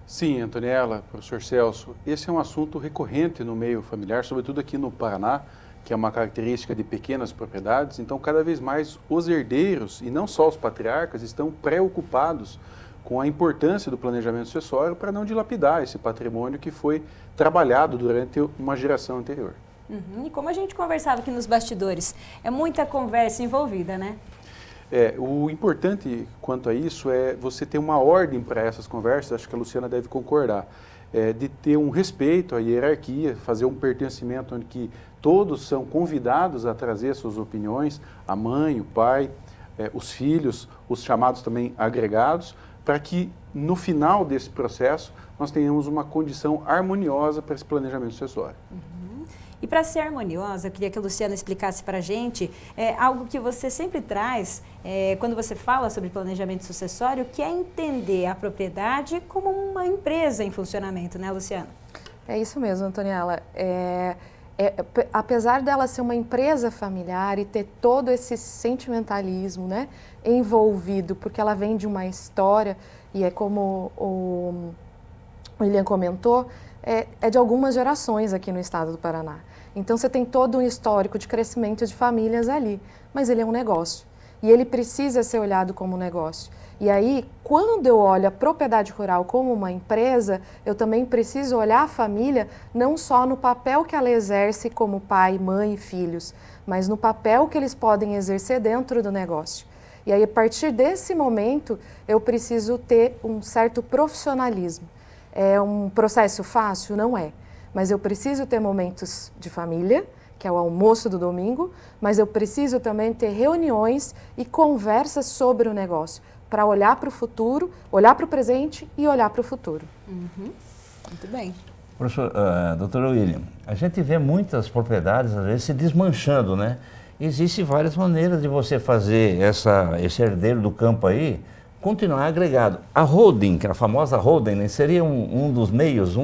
[SPEAKER 22] Sim, Antoniela, professor Celso, esse é um assunto recorrente no meio familiar, sobretudo aqui no Paraná, que é uma característica de pequenas propriedades. Então, cada vez mais os herdeiros, e não só os patriarcas, estão preocupados com a importância do planejamento sucessório para não dilapidar esse patrimônio que foi trabalhado durante uma geração anterior.
[SPEAKER 1] E como a gente conversava aqui nos bastidores, é muita conversa envolvida, né?
[SPEAKER 22] O importante quanto a isso é você ter uma ordem para essas conversas, acho que a Luciana deve concordar, de ter um respeito à hierarquia, fazer um pertencimento onde que todos são convidados a trazer suas opiniões, a mãe, o pai, os filhos, os chamados também agregados, para que no final desse processo nós tenhamos uma condição harmoniosa para esse planejamento sucessório.
[SPEAKER 1] E para ser harmoniosa, eu queria que a Luciana explicasse para a gente algo que você sempre traz quando você fala sobre planejamento sucessório, que é entender a propriedade como uma empresa em funcionamento, né, Luciana?
[SPEAKER 3] É isso mesmo, Antoniela. Apesar dela ser uma empresa familiar e ter todo esse sentimentalismo, né, envolvido, porque ela vem de uma história, e é como o William comentou, é de algumas gerações aqui no estado do Paraná. Então você tem todo um histórico de crescimento de famílias ali, mas ele é um negócio e ele precisa ser olhado como um negócio. E aí, quando eu olho a propriedade rural como uma empresa, eu também preciso olhar a família não só no papel que ela exerce como pai, mãe e filhos, mas no papel que eles podem exercer dentro do negócio. E aí, a partir desse momento, eu preciso ter um certo profissionalismo. É um processo fácil? Não é. Mas eu preciso ter momentos de família, que é o almoço do domingo, mas eu preciso também ter reuniões e conversas sobre o negócio, para olhar para o futuro, olhar para o presente e olhar para o futuro.
[SPEAKER 1] Muito bem.
[SPEAKER 2] Professor, doutor William, a gente vê muitas propriedades, às vezes, se desmanchando, né? Existem várias maneiras de você fazer esse herdeiro do campo aí continuar agregado. A holding, a famosa holding, né, seria um dos meios,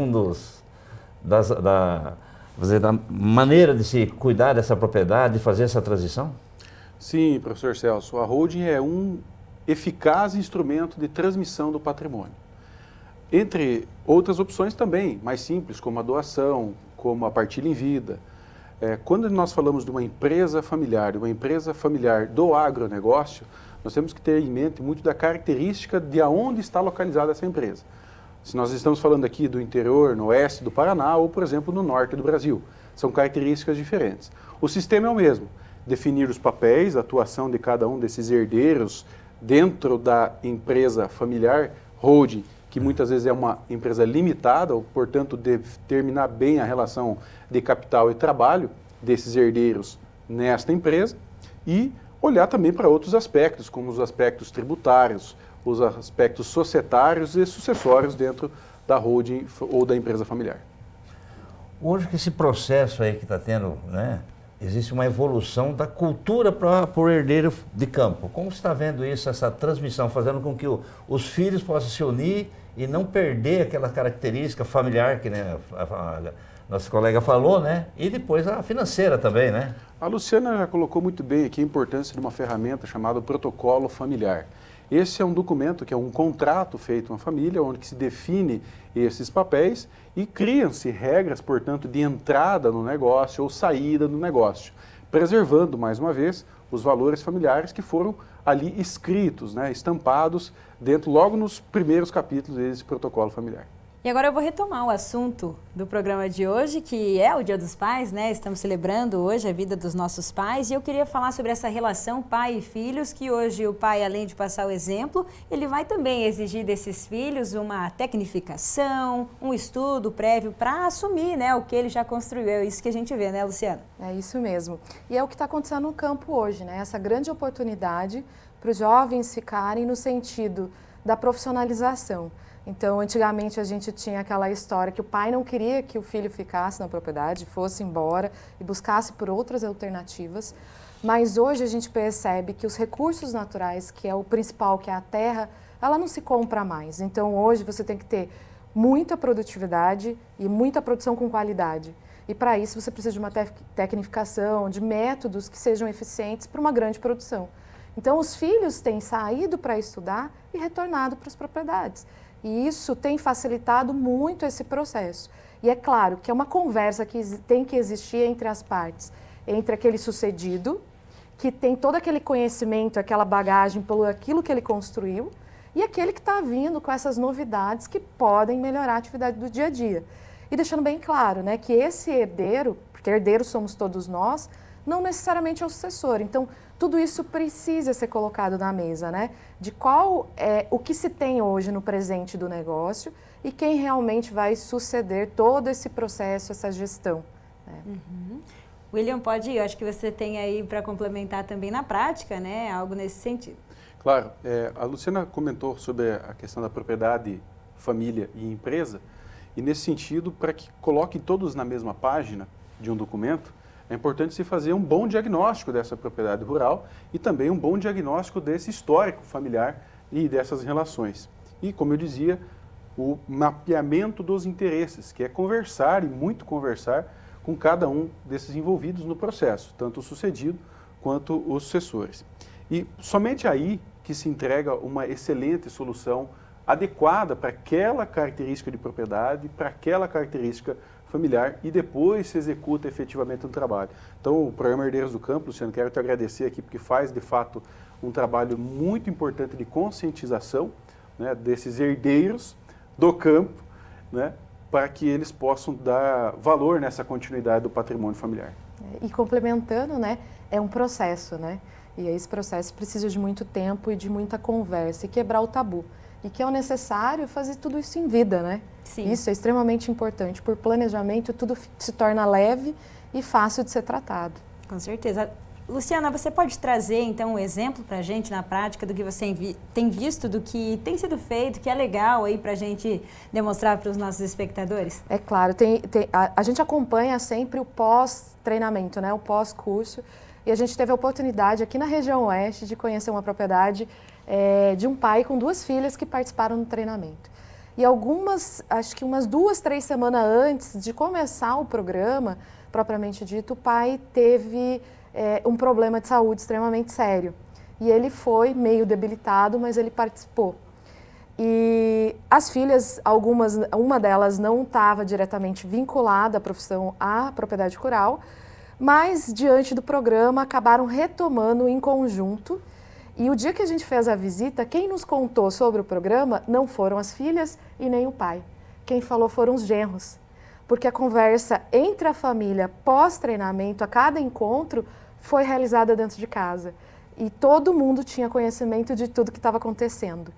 [SPEAKER 2] da maneira de se cuidar dessa propriedade, de fazer essa transição?
[SPEAKER 22] Sim, professor Celso, a holding é um eficaz instrumento de transmissão do patrimônio. Entre outras opções também, mais simples, como a doação, como a partilha em vida. Quando nós falamos de uma empresa familiar do agronegócio, nós temos que ter em mente muito da característica de aonde está localizada essa empresa. Se nós estamos falando aqui do interior, no oeste do Paraná ou, por exemplo, no norte do Brasil, são características diferentes. O sistema é o mesmo, definir os papéis, a atuação de cada um desses herdeiros dentro da empresa familiar, holding, que muitas vezes é uma empresa limitada, ou, portanto, determinar bem a relação de capital e trabalho desses herdeiros nesta empresa e olhar também para outros aspectos, como os aspectos tributários, os aspectos societários e sucessórios dentro da holding ou da empresa familiar.
[SPEAKER 2] Hoje que esse processo aí que está tendo, né, existe uma evolução da cultura para o herdeiro de campo. Como você está vendo isso, essa transmissão, fazendo com que os filhos possam se unir e não perder aquela característica familiar que, né, a nossa colega falou, né? E depois a financeira também, né?
[SPEAKER 22] A Luciana já colocou muito bem aqui a importância de uma ferramenta chamada protocolo familiar. Esse é um documento que é um contrato feito com a família, onde se define esses papéis e criam-se regras, portanto, de entrada no negócio ou saída do negócio, preservando, mais uma vez, os valores familiares que foram ali escritos, né, estampados dentro, logo nos primeiros capítulos desse protocolo familiar.
[SPEAKER 1] E agora eu vou retomar o assunto do programa de hoje, que é o Dia dos Pais, né? Estamos celebrando hoje a vida dos nossos pais e eu queria falar sobre essa relação pai e filhos, que hoje o pai, além de passar o exemplo, ele vai também exigir desses filhos uma tecnificação, um estudo prévio para assumir, né, o que ele já construiu. É isso que a gente vê, né, Luciana?
[SPEAKER 3] É isso mesmo. E é o que está acontecendo no campo hoje, né? Essa grande oportunidade para os jovens ficarem no sentido da profissionalização. Então, antigamente a gente tinha aquela história que o pai não queria que o filho ficasse na propriedade, fosse embora e buscasse por outras alternativas. Mas hoje a gente percebe que os recursos naturais, que é o principal, que é a terra, ela não se compra mais. Então, hoje você tem que ter muita produtividade e muita produção com qualidade. E para isso você precisa de uma tecnificação, de métodos que sejam eficientes para uma grande produção. Então, os filhos têm saído para estudar e retornado para as propriedades. E isso tem facilitado muito esse processo. E é claro que é uma conversa que tem que existir entre as partes, entre aquele sucedido, que tem todo aquele conhecimento, aquela bagagem pelo aquilo que ele construiu, e aquele que está vindo com essas novidades que podem melhorar a atividade do dia a dia. E deixando bem claro, né, que esse herdeiro, porque herdeiros somos todos nós, não necessariamente é o sucessor. Então, tudo isso precisa ser colocado na mesa, né? De qual é o que se tem hoje no presente do negócio e quem realmente vai suceder todo esse processo, essa gestão. Né?
[SPEAKER 1] Uhum. William, pode ir. Eu acho que você tem aí para complementar também na prática, né? Algo nesse sentido.
[SPEAKER 22] Claro. A Luciana comentou sobre a questão da propriedade, família e empresa. E nesse sentido, para que coloquem todos na mesma página de um documento, é importante se fazer um bom diagnóstico dessa propriedade rural e também um bom diagnóstico desse histórico familiar e dessas relações. E, como eu dizia, o mapeamento dos interesses, que é conversar e muito conversar com cada um desses envolvidos no processo, tanto o sucedido quanto os sucessores. E somente aí que se entrega uma excelente solução adequada para aquela característica de propriedade, para aquela característica familiar e depois se executa efetivamente um trabalho. Então, o programa Herdeiros do Campo, Luciano, quero te agradecer aqui porque faz, de fato, um trabalho muito importante de conscientização, né, desses herdeiros do campo, né, para que eles possam dar valor nessa continuidade do patrimônio familiar.
[SPEAKER 3] E complementando, né, é um processo, né? E esse processo precisa de muito tempo e de muita conversa e quebrar o tabu. E que é o necessário fazer tudo isso em vida, né?
[SPEAKER 1] Sim.
[SPEAKER 3] Isso é extremamente importante. Por planejamento, tudo se torna leve e fácil de ser tratado.
[SPEAKER 1] Com certeza. Luciana, você pode trazer, então, um exemplo para a gente na prática do que você tem visto, do que tem sido feito, que é legal aí para a gente demonstrar para os nossos espectadores?
[SPEAKER 3] É claro, a gente acompanha sempre o pós-treinamento, né? O pós-curso. E a gente teve a oportunidade aqui na região oeste de conhecer uma propriedade de um pai com 2 filhas que participaram do treinamento. E acho que umas 2, 3 semanas antes de começar o programa, propriamente dito, o pai teve um problema de saúde extremamente sério. E ele foi meio debilitado, mas ele participou. E as filhas, uma delas não estava diretamente vinculada à profissão, à propriedade rural, mas diante do programa acabaram retomando em conjunto. E o dia que a gente fez a visita, quem nos contou sobre o programa não foram as filhas e nem o pai. Quem falou foram os genros. Porque a conversa entre a família pós-treinamento, a cada encontro, foi realizada dentro de casa. E todo mundo tinha conhecimento de tudo que estava acontecendo.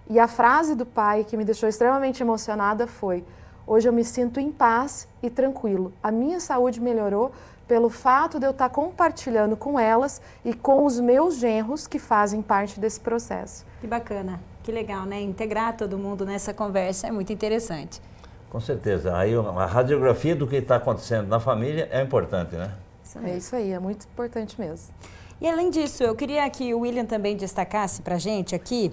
[SPEAKER 3] E a frase do pai que me deixou extremamente emocionada foi: hoje eu me sinto em paz e tranquilo. A minha saúde melhorou pelo fato de eu estar compartilhando com elas e com os meus genros que fazem parte desse processo.
[SPEAKER 1] Que bacana, que legal, né? Integrar todo mundo nessa conversa é muito interessante.
[SPEAKER 2] Com certeza. Aí a radiografia do que está acontecendo na família é importante, né?
[SPEAKER 3] É isso aí, é muito importante mesmo.
[SPEAKER 1] E além disso, eu queria que o William também destacasse para a gente aqui,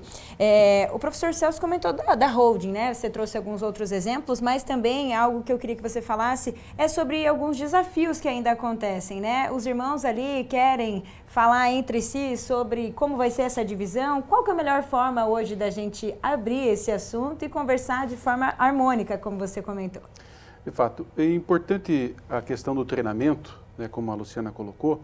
[SPEAKER 1] o professor Celso comentou da holding, né? Você trouxe alguns outros exemplos, mas também algo que eu queria que você falasse é sobre alguns desafios que ainda acontecem, né? Os irmãos ali querem falar entre si sobre como vai ser essa divisão, qual que é a melhor forma hoje da gente abrir esse assunto e conversar de forma harmônica, como você comentou.
[SPEAKER 22] De fato, é importante a questão do treinamento, né, como a Luciana colocou,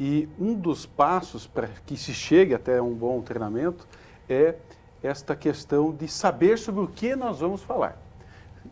[SPEAKER 22] e um dos passos para que se chegue até um bom treinamento é esta questão de saber sobre o que nós vamos falar.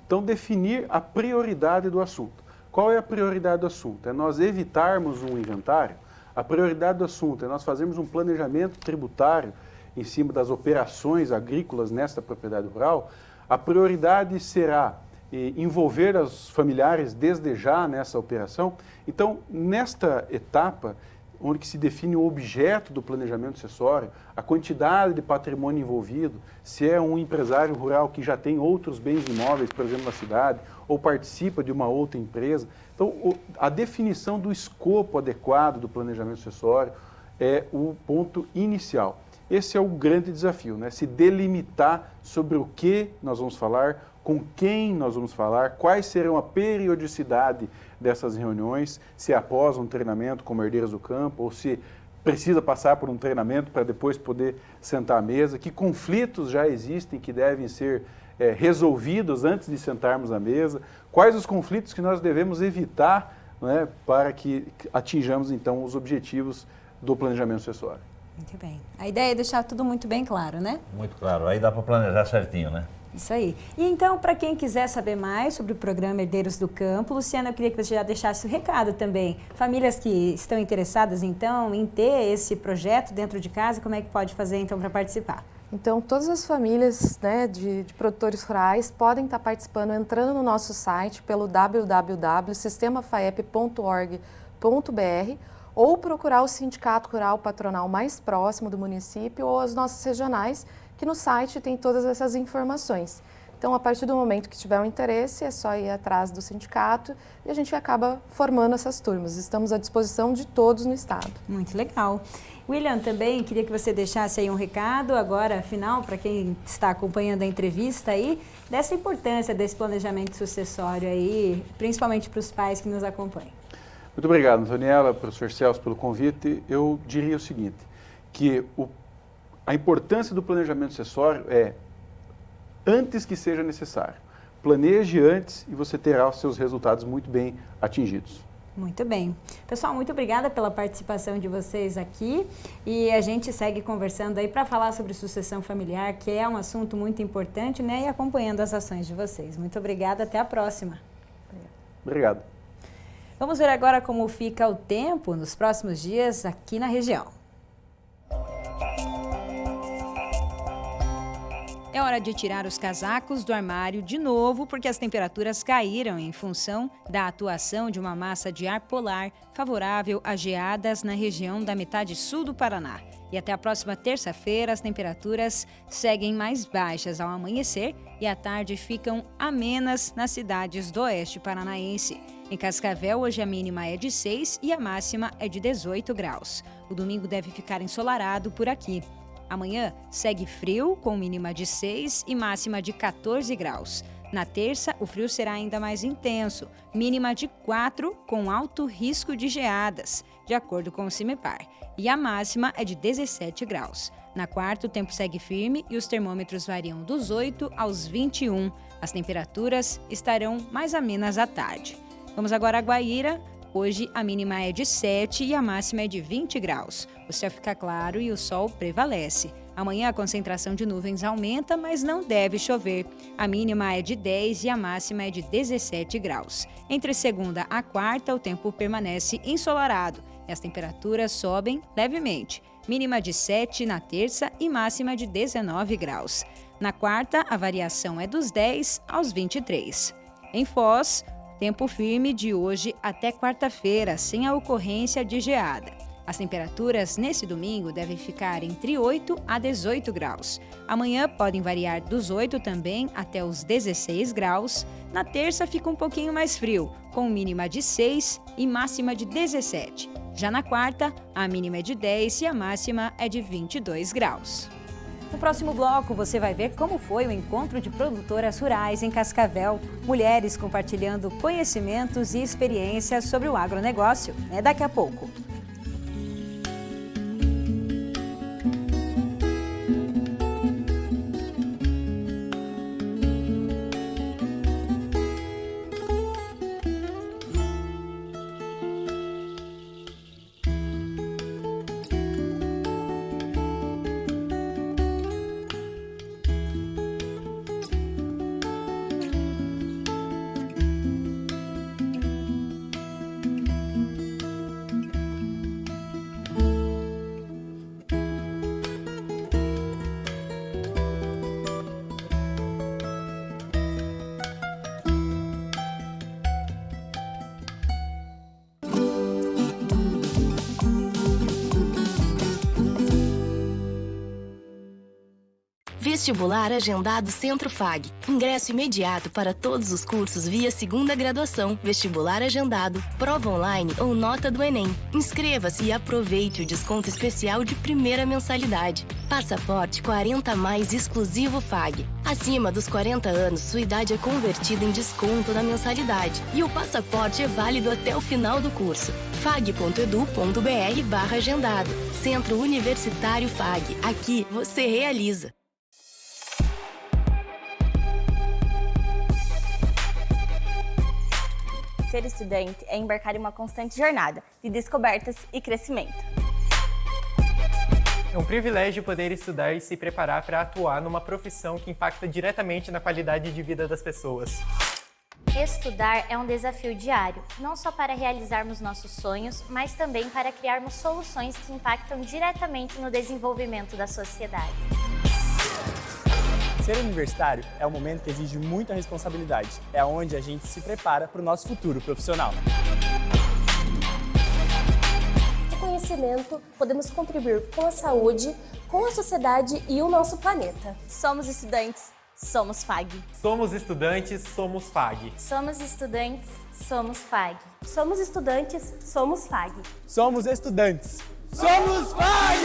[SPEAKER 22] Então, definir a prioridade do assunto. Qual é a prioridade do assunto? É nós evitarmos um inventário? A prioridade do assunto é nós fazermos um planejamento tributário em cima das operações agrícolas nesta propriedade rural? A prioridade será envolver os familiares desde já nessa operação? Então, nesta etapa, onde que se define o objeto do planejamento sucessório, a quantidade de patrimônio envolvido, se é um empresário rural que já tem outros bens imóveis, por exemplo, na cidade, ou participa de uma outra empresa. Então, a definição do escopo adequado do planejamento sucessório é o ponto inicial. Esse é o grande desafio, né? Se delimitar sobre o que nós vamos falar, com quem nós vamos falar, quais serão a periodicidade dessas reuniões, se é após um treinamento como Herdeiros do Campo, ou se precisa passar por um treinamento para depois poder sentar à mesa, que conflitos já existem que devem ser resolvidos antes de sentarmos à mesa, quais os conflitos que nós devemos evitar, né, para que atinjamos então os objetivos do planejamento sucessório.
[SPEAKER 1] Muito bem. A ideia é deixar tudo muito bem claro, né?
[SPEAKER 2] Muito claro, aí dá para planejar certinho, né?
[SPEAKER 1] Isso aí. E então, para quem quiser saber mais sobre o programa Herdeiros do Campo, Luciana, eu queria que você já deixasse o recado também. Famílias que estão interessadas, então, em ter esse projeto dentro de casa, como é que pode fazer, então, para participar?
[SPEAKER 3] Então, todas as famílias, né, de produtores rurais podem estar participando entrando no nosso site pelo www.sistemafaep.org.br ou procurar o sindicato rural patronal mais próximo do município ou as nossas regionais, que no site tem todas essas informações. Então, a partir do momento que tiver um interesse, é só ir atrás do sindicato e a gente acaba formando essas turmas. Estamos à disposição de todos no estado.
[SPEAKER 1] Muito legal. William, também queria que você deixasse aí um recado agora, final, para quem está acompanhando a entrevista aí, dessa importância desse planejamento sucessório aí, principalmente para os pais que nos acompanham.
[SPEAKER 22] Muito obrigado, Antoniela, professor Celso, pelo convite. Eu diria o seguinte, que a importância do planejamento sucessório é, antes que seja necessário, planeje antes e você terá os seus resultados muito bem atingidos.
[SPEAKER 1] Muito bem. Pessoal, muito obrigada pela participação de vocês aqui e a gente segue conversando aí para falar sobre sucessão familiar, que é um assunto muito importante, né? E acompanhando as ações de vocês. Muito obrigada, até a próxima.
[SPEAKER 22] Obrigado.
[SPEAKER 1] Vamos ver agora como fica o tempo nos próximos dias aqui na região. É hora de tirar os casacos do armário de novo, porque as temperaturas caíram em função da atuação de uma massa de ar polar favorável a geadas na região da metade sul do Paraná. E até a próxima terça-feira, as temperaturas seguem mais baixas ao amanhecer e à tarde ficam amenas nas cidades do oeste paranaense. Em Cascavel, hoje a mínima é de 6 e a máxima é de 18 graus. O domingo deve ficar ensolarado por aqui. Amanhã segue frio, com mínima de 6 e máxima de 14 graus. Na terça, o frio será ainda mais intenso, mínima de 4, com alto risco de geadas, de acordo com o CIMEPAR. E a máxima é de 17 graus. Na quarta, o tempo segue firme e os termômetros variam dos 8 aos 21. As temperaturas estarão mais amenas à tarde. Vamos agora a Guaíra. Hoje a mínima é de 7 e a máxima é de 20 graus. O céu fica claro e o sol prevalece. Amanhã a concentração de nuvens aumenta, mas não deve chover. A mínima é de 10 e a máxima é de 17 graus. Entre segunda a quarta, o tempo permanece ensolarado e as temperaturas sobem levemente. Mínima de 7 na terça e máxima de 19 graus. Na quarta, a variação é dos 10 aos 23. Em Foz, tempo firme de hoje até quarta-feira, sem a ocorrência de geada. As temperaturas nesse domingo devem ficar entre 8 a 18 graus. Amanhã podem variar dos 8 também até os 16 graus. Na terça fica um pouquinho mais frio, com mínima de 6 e máxima de 17. Já na quarta, a mínima é de 10 e a máxima é de 22 graus. No próximo bloco, você vai ver como foi o encontro de produtoras rurais em Cascavel. Mulheres compartilhando conhecimentos e experiências sobre o agronegócio. É daqui a pouco.
[SPEAKER 16] Vestibular agendado Centro FAG. Ingresso imediato para todos os cursos via segunda graduação, vestibular agendado, prova online ou nota do Enem. Inscreva-se e aproveite o desconto especial de primeira mensalidade. Passaporte 40+ exclusivo FAG. Acima dos 40 anos, sua idade é convertida em desconto na mensalidade. E o passaporte é válido até o final do curso. fag.edu.br/agendado. Centro Universitário FAG. Aqui você realiza.
[SPEAKER 10] Ser estudante é embarcar em uma constante jornada de descobertas e crescimento.
[SPEAKER 11] É um privilégio poder estudar e se preparar para atuar numa profissão que impacta diretamente na qualidade de vida das pessoas.
[SPEAKER 12] Estudar é um desafio diário, não só para realizarmos nossos sonhos, mas também para criarmos soluções que impactam diretamente no desenvolvimento da sociedade.
[SPEAKER 13] Ser universitário é um momento que exige muita responsabilidade. É onde a gente se prepara para o nosso futuro profissional.
[SPEAKER 14] Com conhecimento, podemos contribuir com a saúde, com a sociedade e o nosso planeta.
[SPEAKER 10] Somos estudantes, somos FAG.
[SPEAKER 11] Somos estudantes, somos FAG.
[SPEAKER 12] Somos estudantes, somos FAG.
[SPEAKER 14] Somos estudantes, somos FAG.
[SPEAKER 13] Somos estudantes, somos FAG!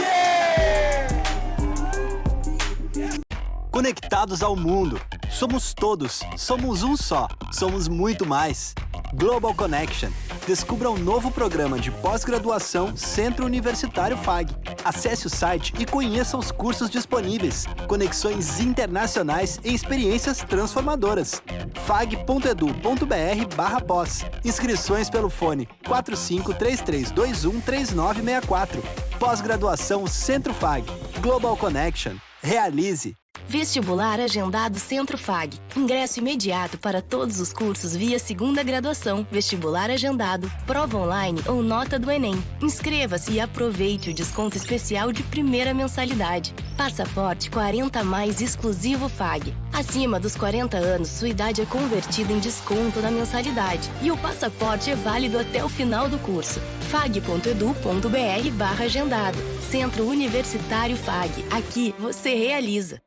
[SPEAKER 15] Conectados ao mundo. Somos todos. Somos um só. Somos muito mais. Global Connection. Descubra um novo programa de pós-graduação Centro Universitário FAG. Acesse o site e conheça os cursos disponíveis. Conexões internacionais e experiências transformadoras. fag.edu.br/pós. Inscrições pelo fone 4533213964. Pós-graduação Centro FAG. Global Connection. Realize.
[SPEAKER 16] Vestibular agendado Centro FAG. Ingresso imediato para todos os cursos via segunda graduação, vestibular agendado, prova online ou nota do Enem. Inscreva-se e aproveite o desconto especial de primeira mensalidade. Passaporte 40+ exclusivo FAG. Acima dos 40 anos, sua idade é convertida em desconto na mensalidade. E o passaporte é válido até o final do curso. fag.edu.br/agendado. Centro Universitário FAG. Aqui você realiza.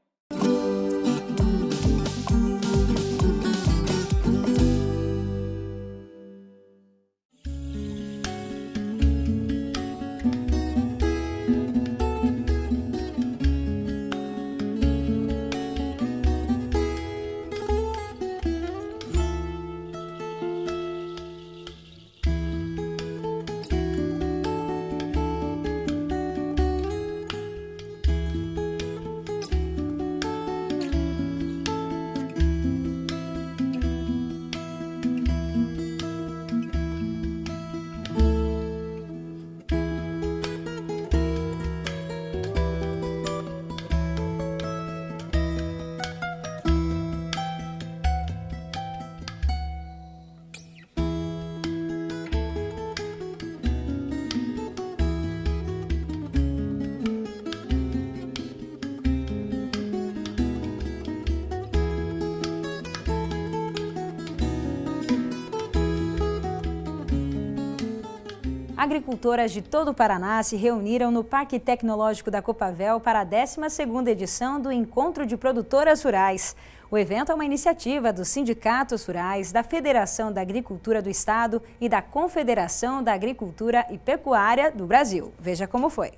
[SPEAKER 1] Agricultoras de todo o Paraná se reuniram no Parque Tecnológico da Copavel para a 12ª edição do Encontro de Produtoras Rurais. O evento é uma iniciativa dos sindicatos rurais, da Federação da Agricultura do Estado e da Confederação da Agricultura e Pecuária do Brasil. Veja como foi.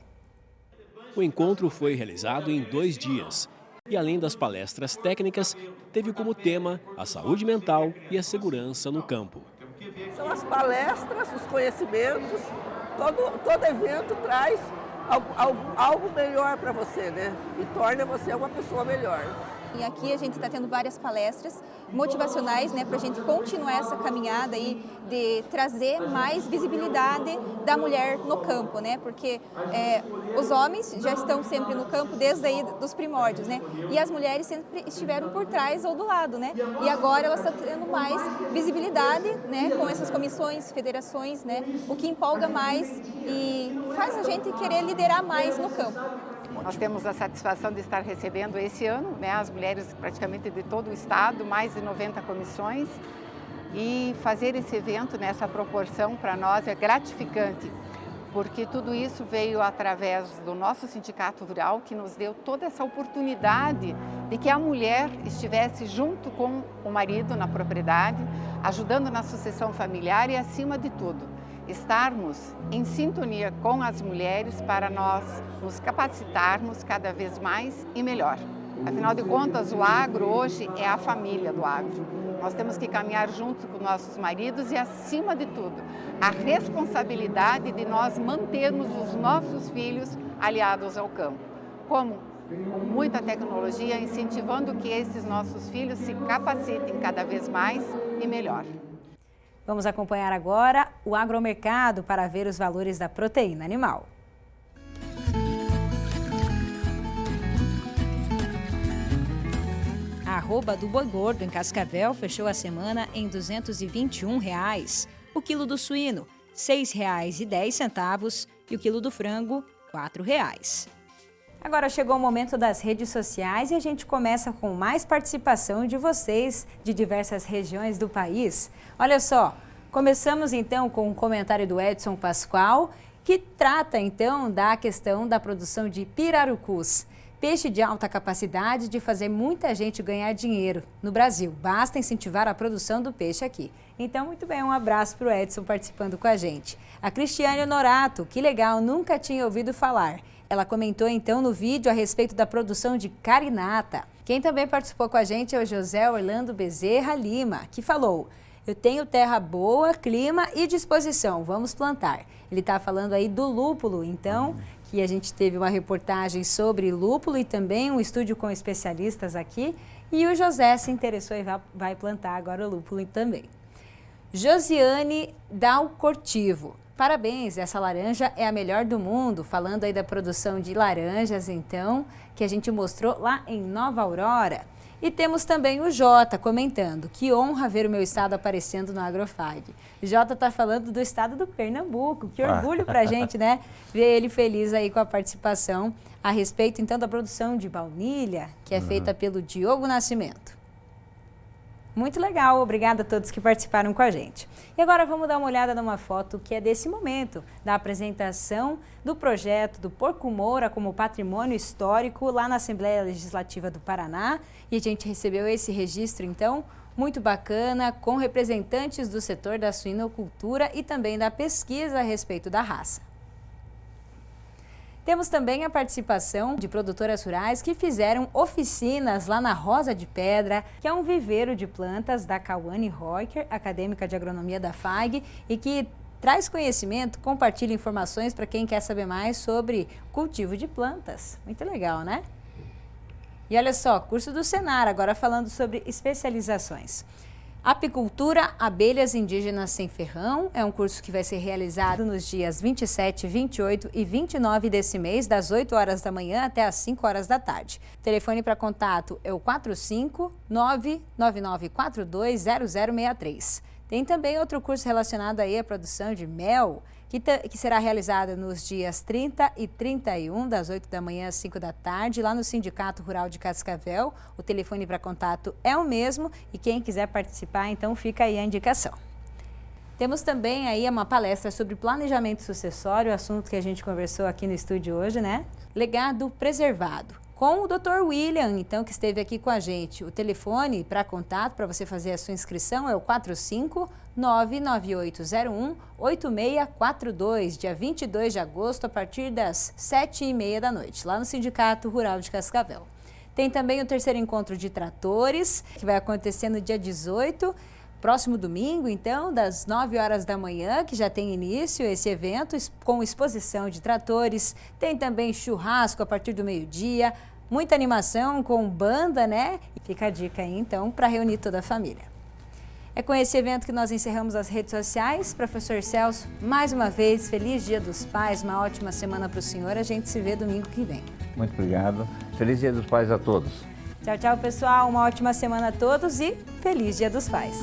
[SPEAKER 4] O encontro foi realizado em 2 dias e, além das palestras técnicas, teve como tema a saúde mental e a segurança no campo.
[SPEAKER 5] São as palestras, os conhecimentos, todo evento traz algo melhor para você, né? E torna você uma pessoa melhor.
[SPEAKER 7] E aqui a gente está tendo várias palestras motivacionais, né, para a gente continuar essa caminhada aí de trazer mais visibilidade da mulher no campo, né? Porque os homens já estão sempre no campo desde aí dos primórdios, né? E as mulheres sempre estiveram por trás ou do lado, né? E agora elas estão tendo mais visibilidade, né, com essas comissões, federações, né? O que empolga mais e faz a gente querer liderar mais no campo.
[SPEAKER 23] Nós temos a satisfação de estar recebendo esse ano, né, as mulheres praticamente de todo o estado, mais de 90 comissões, e fazer esse evento nessa proporção para nós é gratificante, porque tudo isso veio através do nosso sindicato rural, que nos deu toda essa oportunidade de que a mulher estivesse junto com o marido na propriedade, ajudando na sucessão familiar e, acima de tudo, estarmos em sintonia com as mulheres para nós nos capacitarmos cada vez mais e melhor. Afinal de contas, o agro hoje é a família do agro. Nós temos que caminhar junto com nossos maridos e, acima de tudo, a responsabilidade de nós mantermos os nossos filhos aliados ao campo. Como? Com muita tecnologia, incentivando que esses nossos filhos se capacitem cada vez mais e melhor.
[SPEAKER 1] Vamos acompanhar agora o agromercado para ver os valores da proteína animal. A arroba do boi gordo em Cascavel fechou a semana em R$ 221. O quilo do suíno, R$ 6,10 e o quilo do frango, R$ 4. Agora chegou o momento das redes sociais e a gente começa com mais participação de vocês de diversas regiões do país. Olha só, começamos então com um comentário do Edson Pascoal, que trata então da questão da produção de pirarucus, peixe de alta capacidade de fazer muita gente ganhar dinheiro no Brasil. Basta incentivar a produção do peixe aqui. Então, muito bem, um abraço para o Edson participando com a gente. A Cristiane Honorato, que legal, nunca tinha ouvido falar. Ela comentou então no vídeo a respeito da produção de carinata. Quem também participou com a gente é o José Orlando Bezerra Lima, que falou: eu tenho terra boa, clima e disposição, vamos plantar. Ele está falando aí do lúpulo, então, que a gente teve uma reportagem sobre lúpulo e também um estúdio com especialistas aqui. E o José se interessou e vai plantar agora o lúpulo também. Josiane Dal Cortivo. Parabéns, essa laranja é a melhor do mundo, falando aí da produção de laranjas, então, que a gente mostrou lá em Nova Aurora. E temos também o Jota comentando, que honra ver o meu estado aparecendo no Agrofag. O Jota está falando do estado do Pernambuco, que orgulho pra gente, né? Ver ele feliz aí com a participação a respeito, então, da produção de baunilha, que é feita pelo Diogo Nascimento. Muito legal, obrigada a todos que participaram com a gente. E agora vamos dar uma olhada numa foto que é desse momento, da apresentação do projeto do Porco Moura como patrimônio histórico lá na Assembleia Legislativa do Paraná. E a gente recebeu esse registro, então, muito bacana, com representantes do setor da suinocultura e também da pesquisa a respeito da raça. Temos também a participação de produtoras rurais que fizeram oficinas lá na Rosa de Pedra, que é um viveiro de plantas da Cauane Rocker, acadêmica de agronomia da FAG, e que traz conhecimento, compartilha informações para quem quer saber mais sobre cultivo de plantas. Muito legal, né? E olha só, curso do Senar, agora falando sobre especializações. Apicultura, abelhas indígenas sem ferrão, é um curso que vai ser realizado nos dias 27, 28 e 29 desse mês, das 8 horas da manhã até as 5 horas da tarde. O telefone para contato é o 459-9942-0063. Tem também outro curso relacionado aí à produção de mel, que será realizada nos dias 30 e 31, das 8 da manhã às 5 da tarde, lá no Sindicato Rural de Cascavel. O telefone para contato é o mesmo e quem quiser participar, então fica aí a indicação. Temos também aí uma palestra sobre planejamento sucessório, assunto que a gente conversou aqui no estúdio hoje, né? Legado preservado. Com o Dr. William, então, que esteve aqui com a gente. O telefone para contato, para você fazer a sua inscrição, é o 45998018642, dia 22 de agosto, a partir das 7h30 da noite, lá no Sindicato Rural de Cascavel. Tem também o terceiro encontro de tratores, que vai acontecer no dia 18, próximo domingo, então, das 9 horas da manhã, que já tem início esse evento, com exposição de tratores. Tem também churrasco a partir do meio-dia, muita animação com banda, né? E fica a dica aí, então, para reunir toda a família. É com esse evento que nós encerramos as redes sociais. Professor Celso, mais uma vez, feliz Dia dos Pais, uma ótima semana para o senhor. A gente se vê domingo que vem.
[SPEAKER 2] Muito obrigado. Feliz Dia dos Pais a todos.
[SPEAKER 1] Tchau, tchau, pessoal. Uma ótima semana a todos e feliz Dia dos Pais.